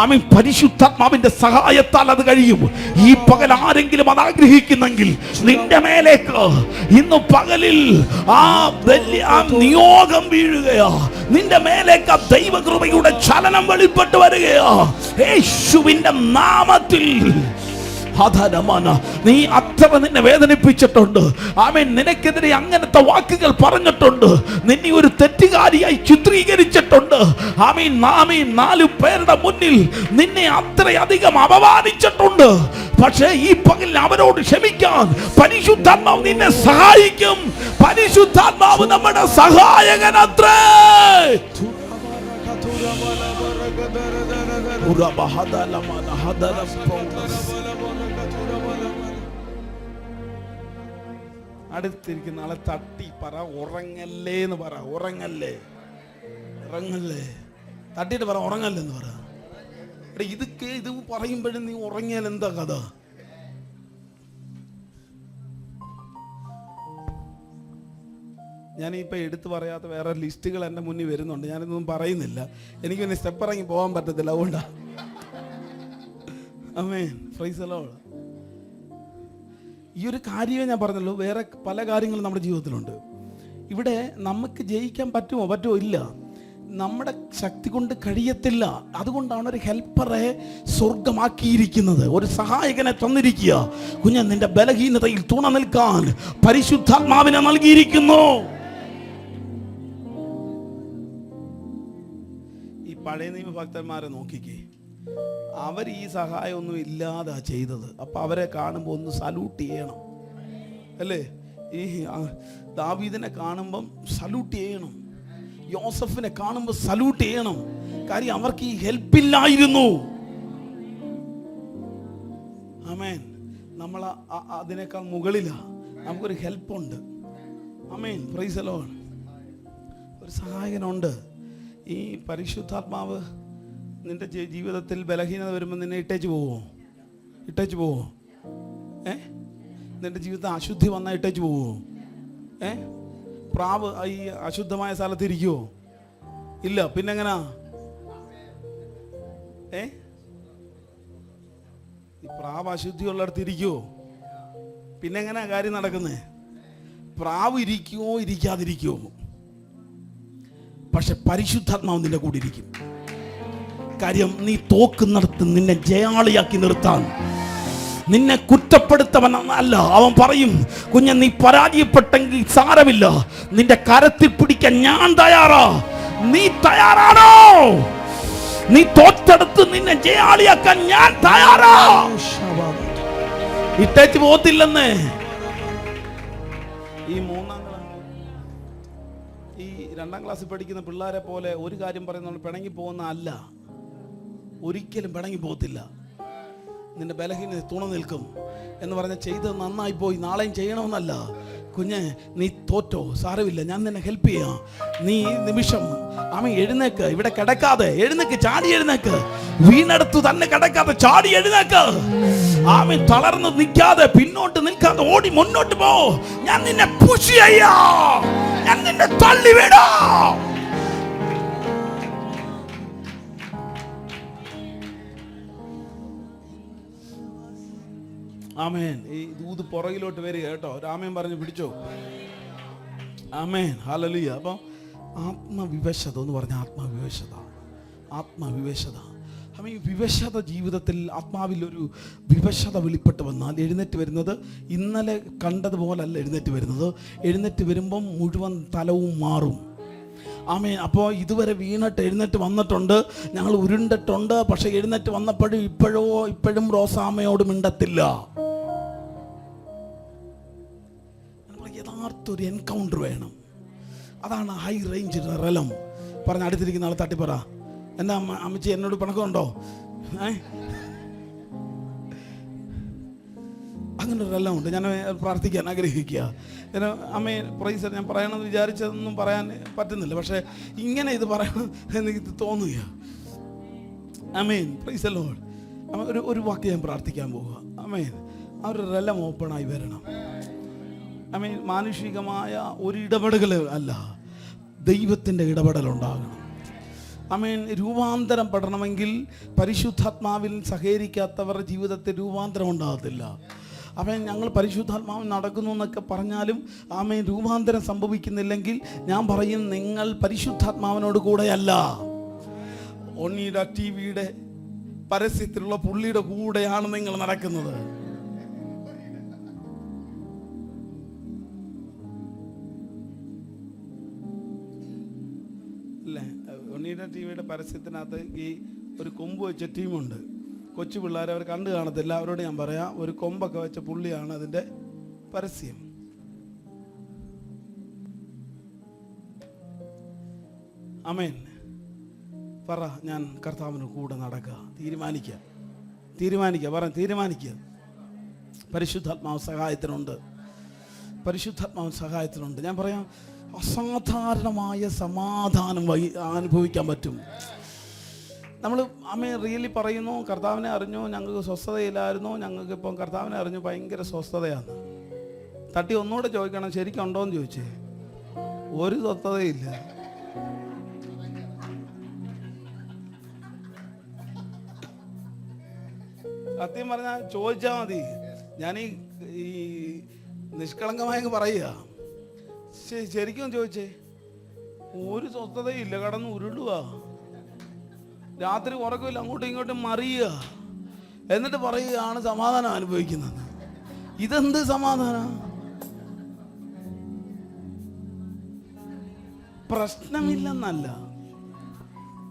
ആമേൻ. പരിശുദ്ധാത്മാവിന്റെ സഹായത്താൽ അത് കഴിയും. ഈ പകൽ ആരെങ്കിലും അത് ആഗ്രഹിക്കുന്നെങ്കിൽ നിന്റെ മേലേക്ക് ഇന്ന് പകലിൽ ആ നിയോഗം വീഴുകയാ. നിന്റെ മേലേക്ക് ആ ദൈവകൃപയുടെ ചലനം വെളിപ്പെട്ട് വരികയാ യേശുവിന്റെ നാമത്തിൽ. നീ അത്ര നിന്നെ വേദനിപ്പിച്ചിട്ടുണ്ട്. ആമേൻ. നിനക്കെതിരെ അങ്ങനത്തെ വാക്കുകൾ പറഞ്ഞിട്ടുണ്ട്. നിന്നെ ഒരു തെറ്റുകാരിയായി ചിത്രീകരിച്ചിട്ടുണ്ട്. ആമേൻ. 4 പേരുടെ മുന്നിൽ നിന്നെ അത്രയധികം അപമാനിച്ചിട്ടുണ്ട്. പക്ഷേ ഈ പകൽ അവരോട് ക്ഷമിക്കാൻ പരിശുദ്ധാത്മാവ് നിന്നെ സഹായിക്കും. പരിശുദ്ധാത്മാവ് നമ്മുടെ സഹായകനത്രേ. അടുത്തിരിക്കുന്ന ആളെ തട്ടി പറ, ഉറങ്ങല്ലേ എന്ന് പറ. ഉറങ്ങല്ലേ, ഉറങ്ങല്ലേ. തട്ടിയിട്ട് പറ, ഉറങ്ങല്ലേ എന്ന് പറ. ഇത് പറയുമ്പോഴും നീ ഉറങ്ങിയാൽ എന്താ കഥ? ഞാനിപ്പോൾ എടുത്തു പറയാത്ത വേറെ ലിസ്റ്റുകൾ എൻ്റെ മുന്നിൽ വരുന്നുണ്ട്. ഞാനിതൊന്നും പറയുന്നില്ല. എനിക്ക് പിന്നെ സ്റ്റെപ്പ് ഇറങ്ങി പോകാൻ പറ്റത്തില്ല. അതുകൊണ്ടാ. ആമേൻ. Praise the Lord. ഈ ഒരു കാര്യമേ ഞാൻ പറഞ്ഞല്ലോ. വേറെ പല കാര്യങ്ങളും നമ്മുടെ ജീവിതത്തിലുണ്ട്. ഇവിടെ നമുക്ക് ജയിക്കാൻ പറ്റുമോ? ഇല്ല. നമ്മുടെ ശക്തി കൊണ്ട് കഴിയത്തില്ല. അതുകൊണ്ടാണ് ഒരു ഹെൽപ്പറെ സ്വർഗമാക്കിയിരിക്കുന്നത്, ഒരു സഹായകനെ തന്നിരിക്കുക. കുഞ്ഞ്, നിന്റെ ബലഹീനതയിൽ തുണ നിൽക്കാൻ പരിശുദ്ധാത്മാവിനെ നൽകിയിരിക്കുന്നു. ഈ പഴയ നിയമ ഭക്തന്മാരെ നോക്കിക്കേ. അവർ ഈ സഹായമൊന്നും ഇല്ലാതെ ചെയ്തത്. അപ്പം അവരെ കാണുമ്പോൾ ഒന്ന് സല്യൂട്ട് ചെയ്യണം അല്ലേ? ഈ ദാവീദിനെ കാണുമ്പം സല്യൂട്ട് ചെയ്യണം, യോസഫിനെ കാണുമ്പോൾ സല്യൂട്ട് ചെയ്യണം. കാര്യം അവർക്ക് ഈ ഹെൽപ്പില്ലായിരുന്നു. ആമേൻ. നമ്മൾ അതിനേക്കാൾ മുകളിലാണ്, നമുക്കൊരു ഹെൽപ്പുണ്ട്. ആമേൻ, പ്രൈസ് ദി ലോർഡ്. ഒരു സഹായകനുണ്ട്. ഈ പരിശുദ്ധാത്മാവ് നിന്റെ ജീവിതത്തിൽ ബലഹീനത വരുമ്പോൾ നിന്നെ ഇട്ടേച്ച് പോവോ? നിന്റെ ജീവിതത്തിൽ അശുദ്ധി വന്നാൽ ഇട്ടേച്ച് പോവോ? പ്രാവ് ഈ അശുദ്ധമായ സ്ഥലത്ത് ഇരിക്കുവോ? ഇല്ല. പിന്നെങ്ങനാ? ഈ പ്രാവ് അശുദ്ധിയുള്ളിടത്ത് ഇരിക്കുവോ? പിന്നെങ്ങനാ കാര്യം നടക്കുന്നത്? പ്രാവ് ഇരിക്കുവോ ഇരിക്കാതിരിക്കുവോ? പക്ഷെ പരിശുദ്ധാത്മാവ് നിന്റെ കൂടെ ഇരിക്കും. കാര്യം നീ തോക്കുന്നിടത്ത് നിന്നെ ജയാളിയാക്കി നിർത്താൻ, നിന്നെ കുറ്റപ്പെടുത്തവൻ അല്ല. അവൻ പറയും, കുഞ്ഞെ നീ പരാജയപ്പെട്ടെങ്കിൽ സാരമില്ല, നിന്റെ കരത്തിൽ പിടിക്കാൻ ഞാൻ തയ്യാറാ. നീ തയ്യാറാണോ? നീ തോറ്റെടുത്ത് നിന്നെ ജയാളിയാക്കാൻ ഞാൻ തയ്യാറാ. ഇട്ടേച്ച് പോകത്തില്ലെന്ന്. ഈ 2ാം ക്ലാസ്സിൽ പഠിക്കുന്ന പിള്ളേരെ പോലെ ഒരു കാര്യം പറയുന്നത് പിണങ്ങി പോകുന്ന അല്ല. ഒരിക്കലും പിണങ്ങി പോകത്തില്ല. നിന്റെ ബലഹീനത തുണ നിൽക്കും എന്ന് പറഞ്ഞാൽ ചെയ്തത് നന്നായി പോയി, നാളെയും ചെയ്യണമെന്നല്ല. കുഞ്ഞെ നീ തോറ്റോ, സാരമില്ല, ഞാൻ നിന്നെ ഹെൽപ്പ് ചെയ്യാം. നീ നിമിഷം എഴുന്നേക്ക്, ഇവിടെ കിടക്കാതെ എഴുന്നേക്ക്, ചാടി എഴുന്നേക്ക്. വീണടുത്ത് തന്നെ കിടക്കാതെ ചാടി എഴുന്നേക്ക്. തളർന്ന് നിൽക്കാതെ, പിന്നോട്ട് നിൽക്കാതെ ഓടി മുന്നോട്ട് പോ. ഞാൻ നിന്നെ പുഷ് ചെയ്യാം, ഞാൻ നിന്നെ തള്ളി വിടാം. ആമേൻ. ഈ ദൂത് പുറകിലോട്ട് വരിക കേട്ടോ. രാമൻ പറഞ്ഞു പിടിച്ചോ. ആമേൻ, ഹല്ലേലൂയ. അപ്പം ആത്മവിവശത എന്ന് പറഞ്ഞ ആത്മവിവശത. അപ്പം ഈ വിവശത ജീവിതത്തിൽ, ആത്മാവിൽ ഒരു വിവശത വെളിപ്പെട്ട് വന്നാൽ എഴുന്നേറ്റ് വരുന്നത് ഇന്നലെ കണ്ടതുപോലല്ല എഴുന്നേറ്റ് വരുന്നത്. എഴുന്നേറ്റ് വരുമ്പം മുഴുവൻ തലവും മാറും. ആമേൻ. അപ്പോൾ ഇതുവരെ വീണിട്ട് എഴുന്നേറ്റ് വന്നിട്ടുണ്ട്, ഞങ്ങൾ ഉരുണ്ടിട്ടുണ്ട്. പക്ഷെ എഴുന്നേറ്റ് വന്നപ്പോഴും ഇപ്പോഴും റോസാമ്മയോട് മിണ്ടത്തില്ല. യഥാർത്ഥ ഒരു എൻകൗണ്ടർ വേണം. അതാണ് ഹൈ റേഞ്ച് റെലം. പറഞ്ഞ അടുത്തിരിക്കുന്ന ആളെ തട്ടിപ്പറ, എന്താ അമ്മച്ചി എന്നോട് പിണക്കമുണ്ടോ? അങ്ങനെ ഒരു റെലം ഉണ്ട്. ഞാൻ പ്രാർത്ഥിക്കാൻ ആഗ്രഹിക്കുക. അമ്മേ പ്രൈസ്, ഞാൻ പറയണമെന്ന് വിചാരിച്ചതൊന്നും പറയാൻ പറ്റുന്നില്ല, പക്ഷെ ഇങ്ങനെ ഇത് പറയണം എനിക്ക് തോന്നുക. ആമേൻ, പ്രൈസ് ദി ലോർഡ്. ഒരു വാക്ക് ഞാൻ പ്രാർത്ഥിക്കാൻ പോവുക. ആമേൻ. ആ ഒരു റെലം ഓപ്പണായി വരണം. ആമേൻ. മാനുഷികമായ ഒരു ഇടപെടൽ അല്ല, ദൈവത്തിൻ്റെ ഇടപെടൽ ഉണ്ടാകണം. ആമേൻ. രൂപാന്തരം പെടണമെങ്കിൽ പരിശുദ്ധാത്മാവിൽ സഹകരിക്കാത്തവരുടെ ജീവിതത്തിൽ രൂപാന്തരം ഉണ്ടാകത്തില്ല. അവൻ ഞങ്ങൾ പരിശുദ്ധാത്മാവിൽ നടക്കുന്നു എന്നൊക്കെ പറഞ്ഞാലും ആമേൻ രൂപാന്തരം സംഭവിക്കുന്നില്ലെങ്കിൽ ഞാൻ പറയും, നിങ്ങൾ പരിശുദ്ധാത്മാവിനോട് കൂടെയല്ല, ഒന്നീടെ ടിവിയുടെ പരസ്യത്തിലുള്ള പുള്ളിയുടെ കൂടെയാണ് നിങ്ങൾ നടക്കുന്നത്. അല്ലേ? ഒന്നീടെ ടിവിയുടെ പരസ്യത്തിനകത്ത് ഈ ഒരു കൊമ്പ് വെച്ച ടീമുണ്ട്. കൊച്ചു പിള്ളേർ അവർ കണ്ടു കാണത്തില്ല. അവരോട് ഞാൻ പറയാം, ഒരു കൊമ്പൊക്കെ വെച്ച പുള്ളിയാണ് അതിൻ്റെ പരസ്യം. ആമേൻ. പറ, ഞാൻ കർത്താവിന് കൂടെ നടക്കുക. തീരുമാനിക്കുക. പരിശുദ്ധാത്മാവ് സഹായത്തിനുണ്ട്. ഞാൻ പറയാം, അസാധാരണമായ സമാധാനം അനുഭവിക്കാൻ പറ്റും. നമ്മൾ റിയലി പറയുന്നു, കർത്താവിനെ അറിഞ്ഞു, ഞങ്ങൾക്ക് സ്വസ്ഥതയില്ലായിരുന്നു, ഞങ്ങൾക്ക് ഇപ്പം കർത്താവിനെ അറിഞ്ഞു, ഭയങ്കര സ്വസ്ഥതയാണ്. തട്ടി ഒന്നുകൂടെ ചോദിക്കണം, ശരിക്കും ഉണ്ടോയെന്ന് ചോദിച്ചേ. ഒരു സ്വസ്ഥതയില്ല. സത്യം പറഞ്ഞാൽ ചോദിച്ചാൽ മതി. ഞാൻ ഈ നിഷ്കളങ്കമായി പറയുക, ശരിക്കും ചോദിച്ചേ, ഒരു സ്വസ്ഥതയില്ല. കടന്ന് ഉരുളുക, രാത്രി ഉറക്കമില്ല, അങ്ങോട്ടും ഇങ്ങോട്ടും മറിയുക, എന്നിട്ട് പറയുകയാണ് സമാധാനം അനുഭവിക്കുന്നത്. ഇതെന്ത് സമാധാനം? പ്രശ്നമില്ലെന്നല്ല,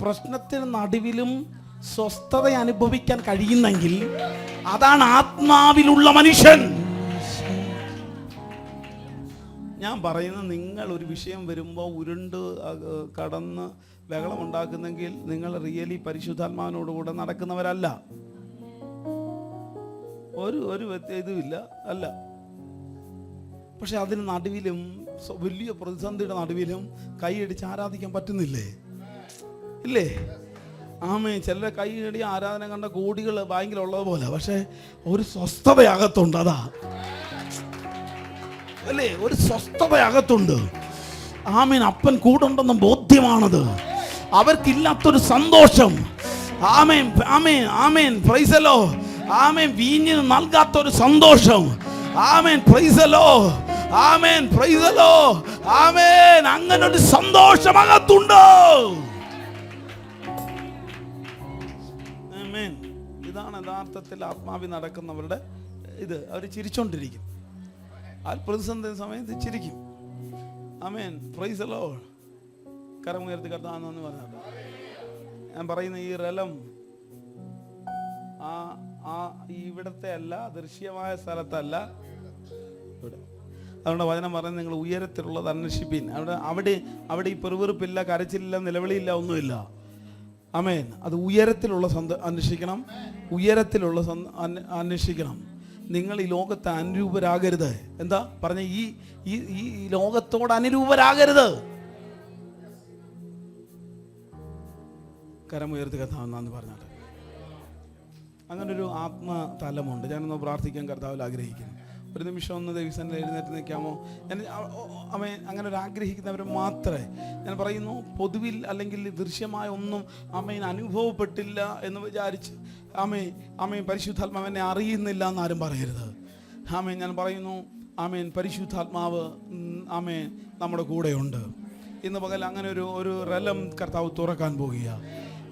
പ്രശ്നത്തിന് നടുവിലും സ്വസ്ഥത അനുഭവിക്കാൻ കഴിയുന്നെങ്കിൽ അതാണ് ആത്മാവിലുള്ള മനുഷ്യൻ. ഞാൻ പറയുന്നത്, നിങ്ങൾ ഒരു വിഷയം വരുമ്പോൾ ഉരുണ്ട് കടന്ന് ബഹളം ഉണ്ടാക്കുന്നെങ്കിൽ നിങ്ങൾ റിയലി പരിശുദ്ധാത്മാവിനോടുകൂടെ നടക്കുന്നവരല്ല. ഒരു ഇതുമില്ല അല്ല. പക്ഷെ അതിന് നടുവിലും വലിയ പ്രതിസന്ധിയുടെ നടുവിലും കൈയടിച്ച് ആരാധിക്കാൻ പറ്റുന്നില്ലേ? ഇല്ലേ? ആമേ. ചിലരെ കൈയടി ആരാധന കണ്ട കോടികൾ ബാങ്കിലുള്ളത് പോലെ, പക്ഷെ ഒരു സ്വസ്ഥതയകത്തുണ്ട്. അതാ അല്ലേ? ഒരു സ്വസ്ഥതയകത്തുണ്ട്. ആമേൻ. അപ്പൻ കൂടുണ്ടെന്ന് ബോധ്യമാണത്. അവർക്കില്ലാത്തൊരു സന്തോഷം. Amen, amen, amen. Praise the Lord. Amen. വീഞ്ഞിന് നൽകാത്തൊരു സന്തോഷം. Amen. Praise the Lord. Amen. Praise the Lord. Amen. അങ്ങനെ ഒരു സന്തോഷം അകത്തുണ്ട്. ആമേൻ. ഇതാണ് യഥാർത്ഥത്തിൽ ആത്മാവിൽ നടക്കുന്നവരുടെ ഇത്. അവർ ചിരിച്ചോണ്ടിരിക്കും. ആ പ്രതിസന്ധി സമയത്ത് ചിരിക്കും. ആമേൻ. Praise the Lord. കരമുയർത്തി കർത്താവെന്ന് പറഞ്ഞാൽ ഞാൻ പറയുന്ന ഈ റലം ഇവിടത്തെ അല്ല, ദൃശ്യമായ സ്ഥലത്തല്ല. ഇവിടെ അതുകൊണ്ട് വചനം പറയുന്നത്, നിങ്ങൾ ഉയരത്തിലുള്ളത് അന്വേഷിപ്പിൻ. അവിടെ ഈ പെറുവെറുപ്പില്ല, കരച്ചിലില്ല, നിലവിളിയില്ല, ഒന്നുമില്ല. ആമേൻ. അത് ഉയരത്തിലുള്ള അന്വേഷിക്കണം. ഉയരത്തിലുള്ള അന്വേഷിക്കണം. നിങ്ങൾ ഈ ലോകത്തെ അനുരൂപരാകരുത്. എന്താ പറഞ്ഞ? ഈ ലോകത്തോട് അനുരൂപരാകരുത്. കരമുയർത്തി കർത്താവെന്ന് പറഞ്ഞാൽ അങ്ങനൊരു ആത്മതലമുണ്ട്. ഞാനൊന്ന് പ്രാർത്ഥിക്കാൻ കർത്താവിൽ ആഗ്രഹിക്കുന്നു. ഒരു നിമിഷം ഒന്ന് ദൈവസന്നിധിയിൽ എഴുന്നേറ്റ് നിൽക്കാമോ? അങ്ങനെ ഒരു ആഗ്രഹിക്കുന്നവർ മാത്രമേ ഞാൻ പറയുന്നു. പൊതുവിൽ അല്ലെങ്കിൽ ദൃശ്യമായ ഒന്നും അമ്മേൻ അനുഭവപ്പെട്ടില്ല എന്ന് വിചാരിച്ച് ആമേൻ പരിശുദ്ധാത്മാവെന്നെ അറിയുന്നില്ല എന്നാരും പറയരുത്. ആമേൻ. ഞാൻ പറയുന്നു, ആമേൻ, പരിശുദ്ധാത്മാവ് ആമേൻ നമ്മുടെ കൂടെയുണ്ട്. ഇന്ന് പകൽ അങ്ങനെ ഒരു റലം കർത്താവ് തുറക്കാൻ പോകുക.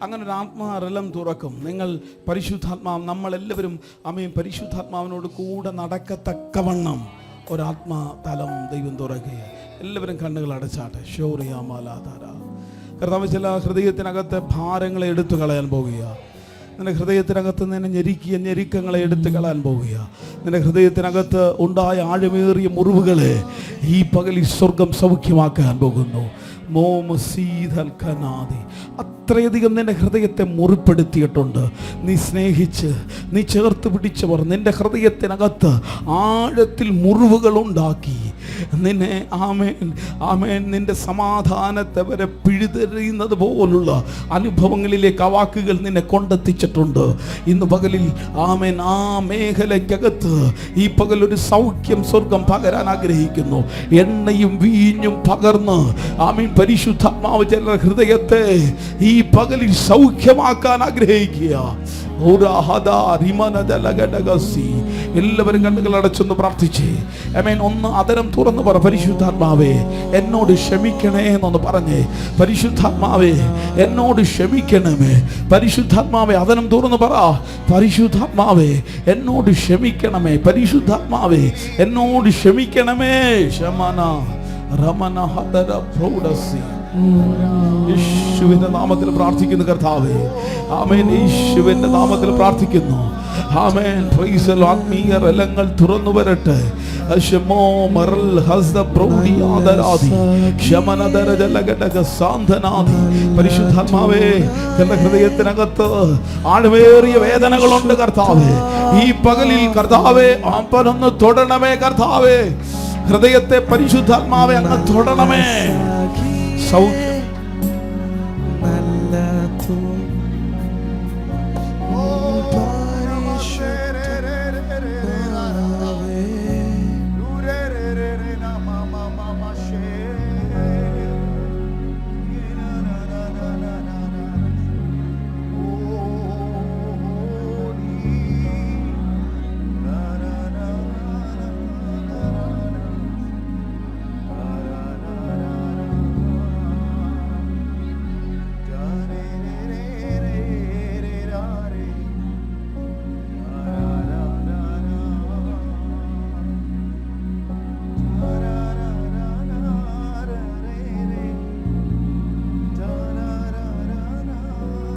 അങ്ങനെ ഒരു റലം തുറക്കും. നിങ്ങൾ പരിശുദ്ധാത്മാവ്, നമ്മളെല്ലാവരും ആമേൻ പരിശുദ്ധാത്മാവിനോട് കൂടെ നടക്കത്തക്കവണ്ണം ഒരാത്മതലം ദൈവം തുറക്കുക. എല്ലാവരും കണ്ണുകൾ അടച്ചാട്ടെ. ഷോറിയാമാലാധാര. കർത്താവ് ചില ഹൃദയത്തിനകത്തെ ഭാരങ്ങളെ എടുത്തു കളയാൻ പോകുക. നിന്റെ ഹൃദയത്തിനകത്ത് നിന്നെ ഞെരുക്കിയ ഞെരുക്കങ്ങളെ എടുത്തു കളയാൻ പോവുക. നിന്റെ ഹൃദയത്തിനകത്ത് ഉണ്ടായ ആഴമേറിയ മുറിവുകളെ ഈ പകലിൽ സ്വർഗം സൗഖ്യമാക്കാൻ പോകുന്നു. അത്രയധികം നിന്റെ ഹൃദയത്തെ മുറിപ്പെടുത്തിയിട്ടുണ്ട്. നീ സ്നേഹിച്ച്, നീ ചേർത്ത് പിടിച്ചവർ നിന്റെ ഹൃദയത്തിനകത്ത് ആഴത്തിൽ മുറിവുകൾ ഉണ്ടാക്കി നിന്നെ ആമേൻ നിന്റെ സമാധാനത്തെ വരെ പിഴുതെറിയുന്നത് പോലുള്ള അനുഭവങ്ങളിലേക്ക് ആ വാക്കുകൾ നിന്നെ കൊണ്ടെത്തിച്ചിട്ടുണ്ട്. ഇന്ന് പകലിൽ ആമേൻ ആ മേഖലയ്ക്കകത്ത് ഈ പകൽ ഒരു സൗഖ്യം സ്വർഗം പകരാൻ ആഗ്രഹിക്കുന്നു. എണ്ണയും വീഞ്ഞും പകർന്ന് ആമേൻ പരിശുദ്ധാത്മാവ് ചില ഹൃദയത്തെ ഈ പകലിൽ സൗഖ്യമാക്കാൻ ആഗ്രഹിക്കുക. എല്ലാവരും കണ്ണുകൾ അടച്ചൊന്ന് പ്രാർത്ഥിച്ചേ. ആമേൻ. ഒന്ന് അതരം തുറന്ന് പറ, പരിശുദ്ധാത്മാവേ എന്നോട് ക്ഷമിക്കണേ എന്നൊന്ന് പറഞ്ഞേ. പരിശുദ്ധാത്മാവേ എന്നോട് ക്ഷമിക്കണമേ. പരിശുദ്ധാത്മാവേ അതരം തുറന്ന് പറ, പരിശുദ്ധാത്മാവേ എന്നോട് ക്ഷമിക്കണമേ. പരിശുദ്ധാത്മാവേ എന്നോട് ക്ഷമിക്കണമേ. ശമന രമന ഹദര പ്രൗഢസി. യേശുവിന്റെ നാമത്തിൽ പ്രാർത്ഥിക്കുന്നു കർത്താവേ. ആമേൻ. യേശുവിന്റെ നാമത്തിൽ പ്രാർത്ഥിക്കുന്നു. ആമേൻ. Praise the Lord. ആത്മീയ റലങ്ങൾ തുറന്നു വരട്ടെ. അശമോ മറൽ ഹസ്ദ പ്രൗഢി ആദരാദി ശമനദര ജലഗടക സാന്ത്വനാദി. പരിശുദ്ധാത്മാവേ എന്റെ ഹൃദയത്തിനകത്ത് ആഴമേറിയ വേദനകളുണ്ട് കർത്താവേ. ഈ പകലിൽ കർത്താവേ ആപ്പനൊന്ന് തൊടണമേ കർത്താവേ. ഹൃദയത്തെ പരിശുദ്ധാത്മാവേ അങ്ങ് തൊടണമേ. സൗഖ്യം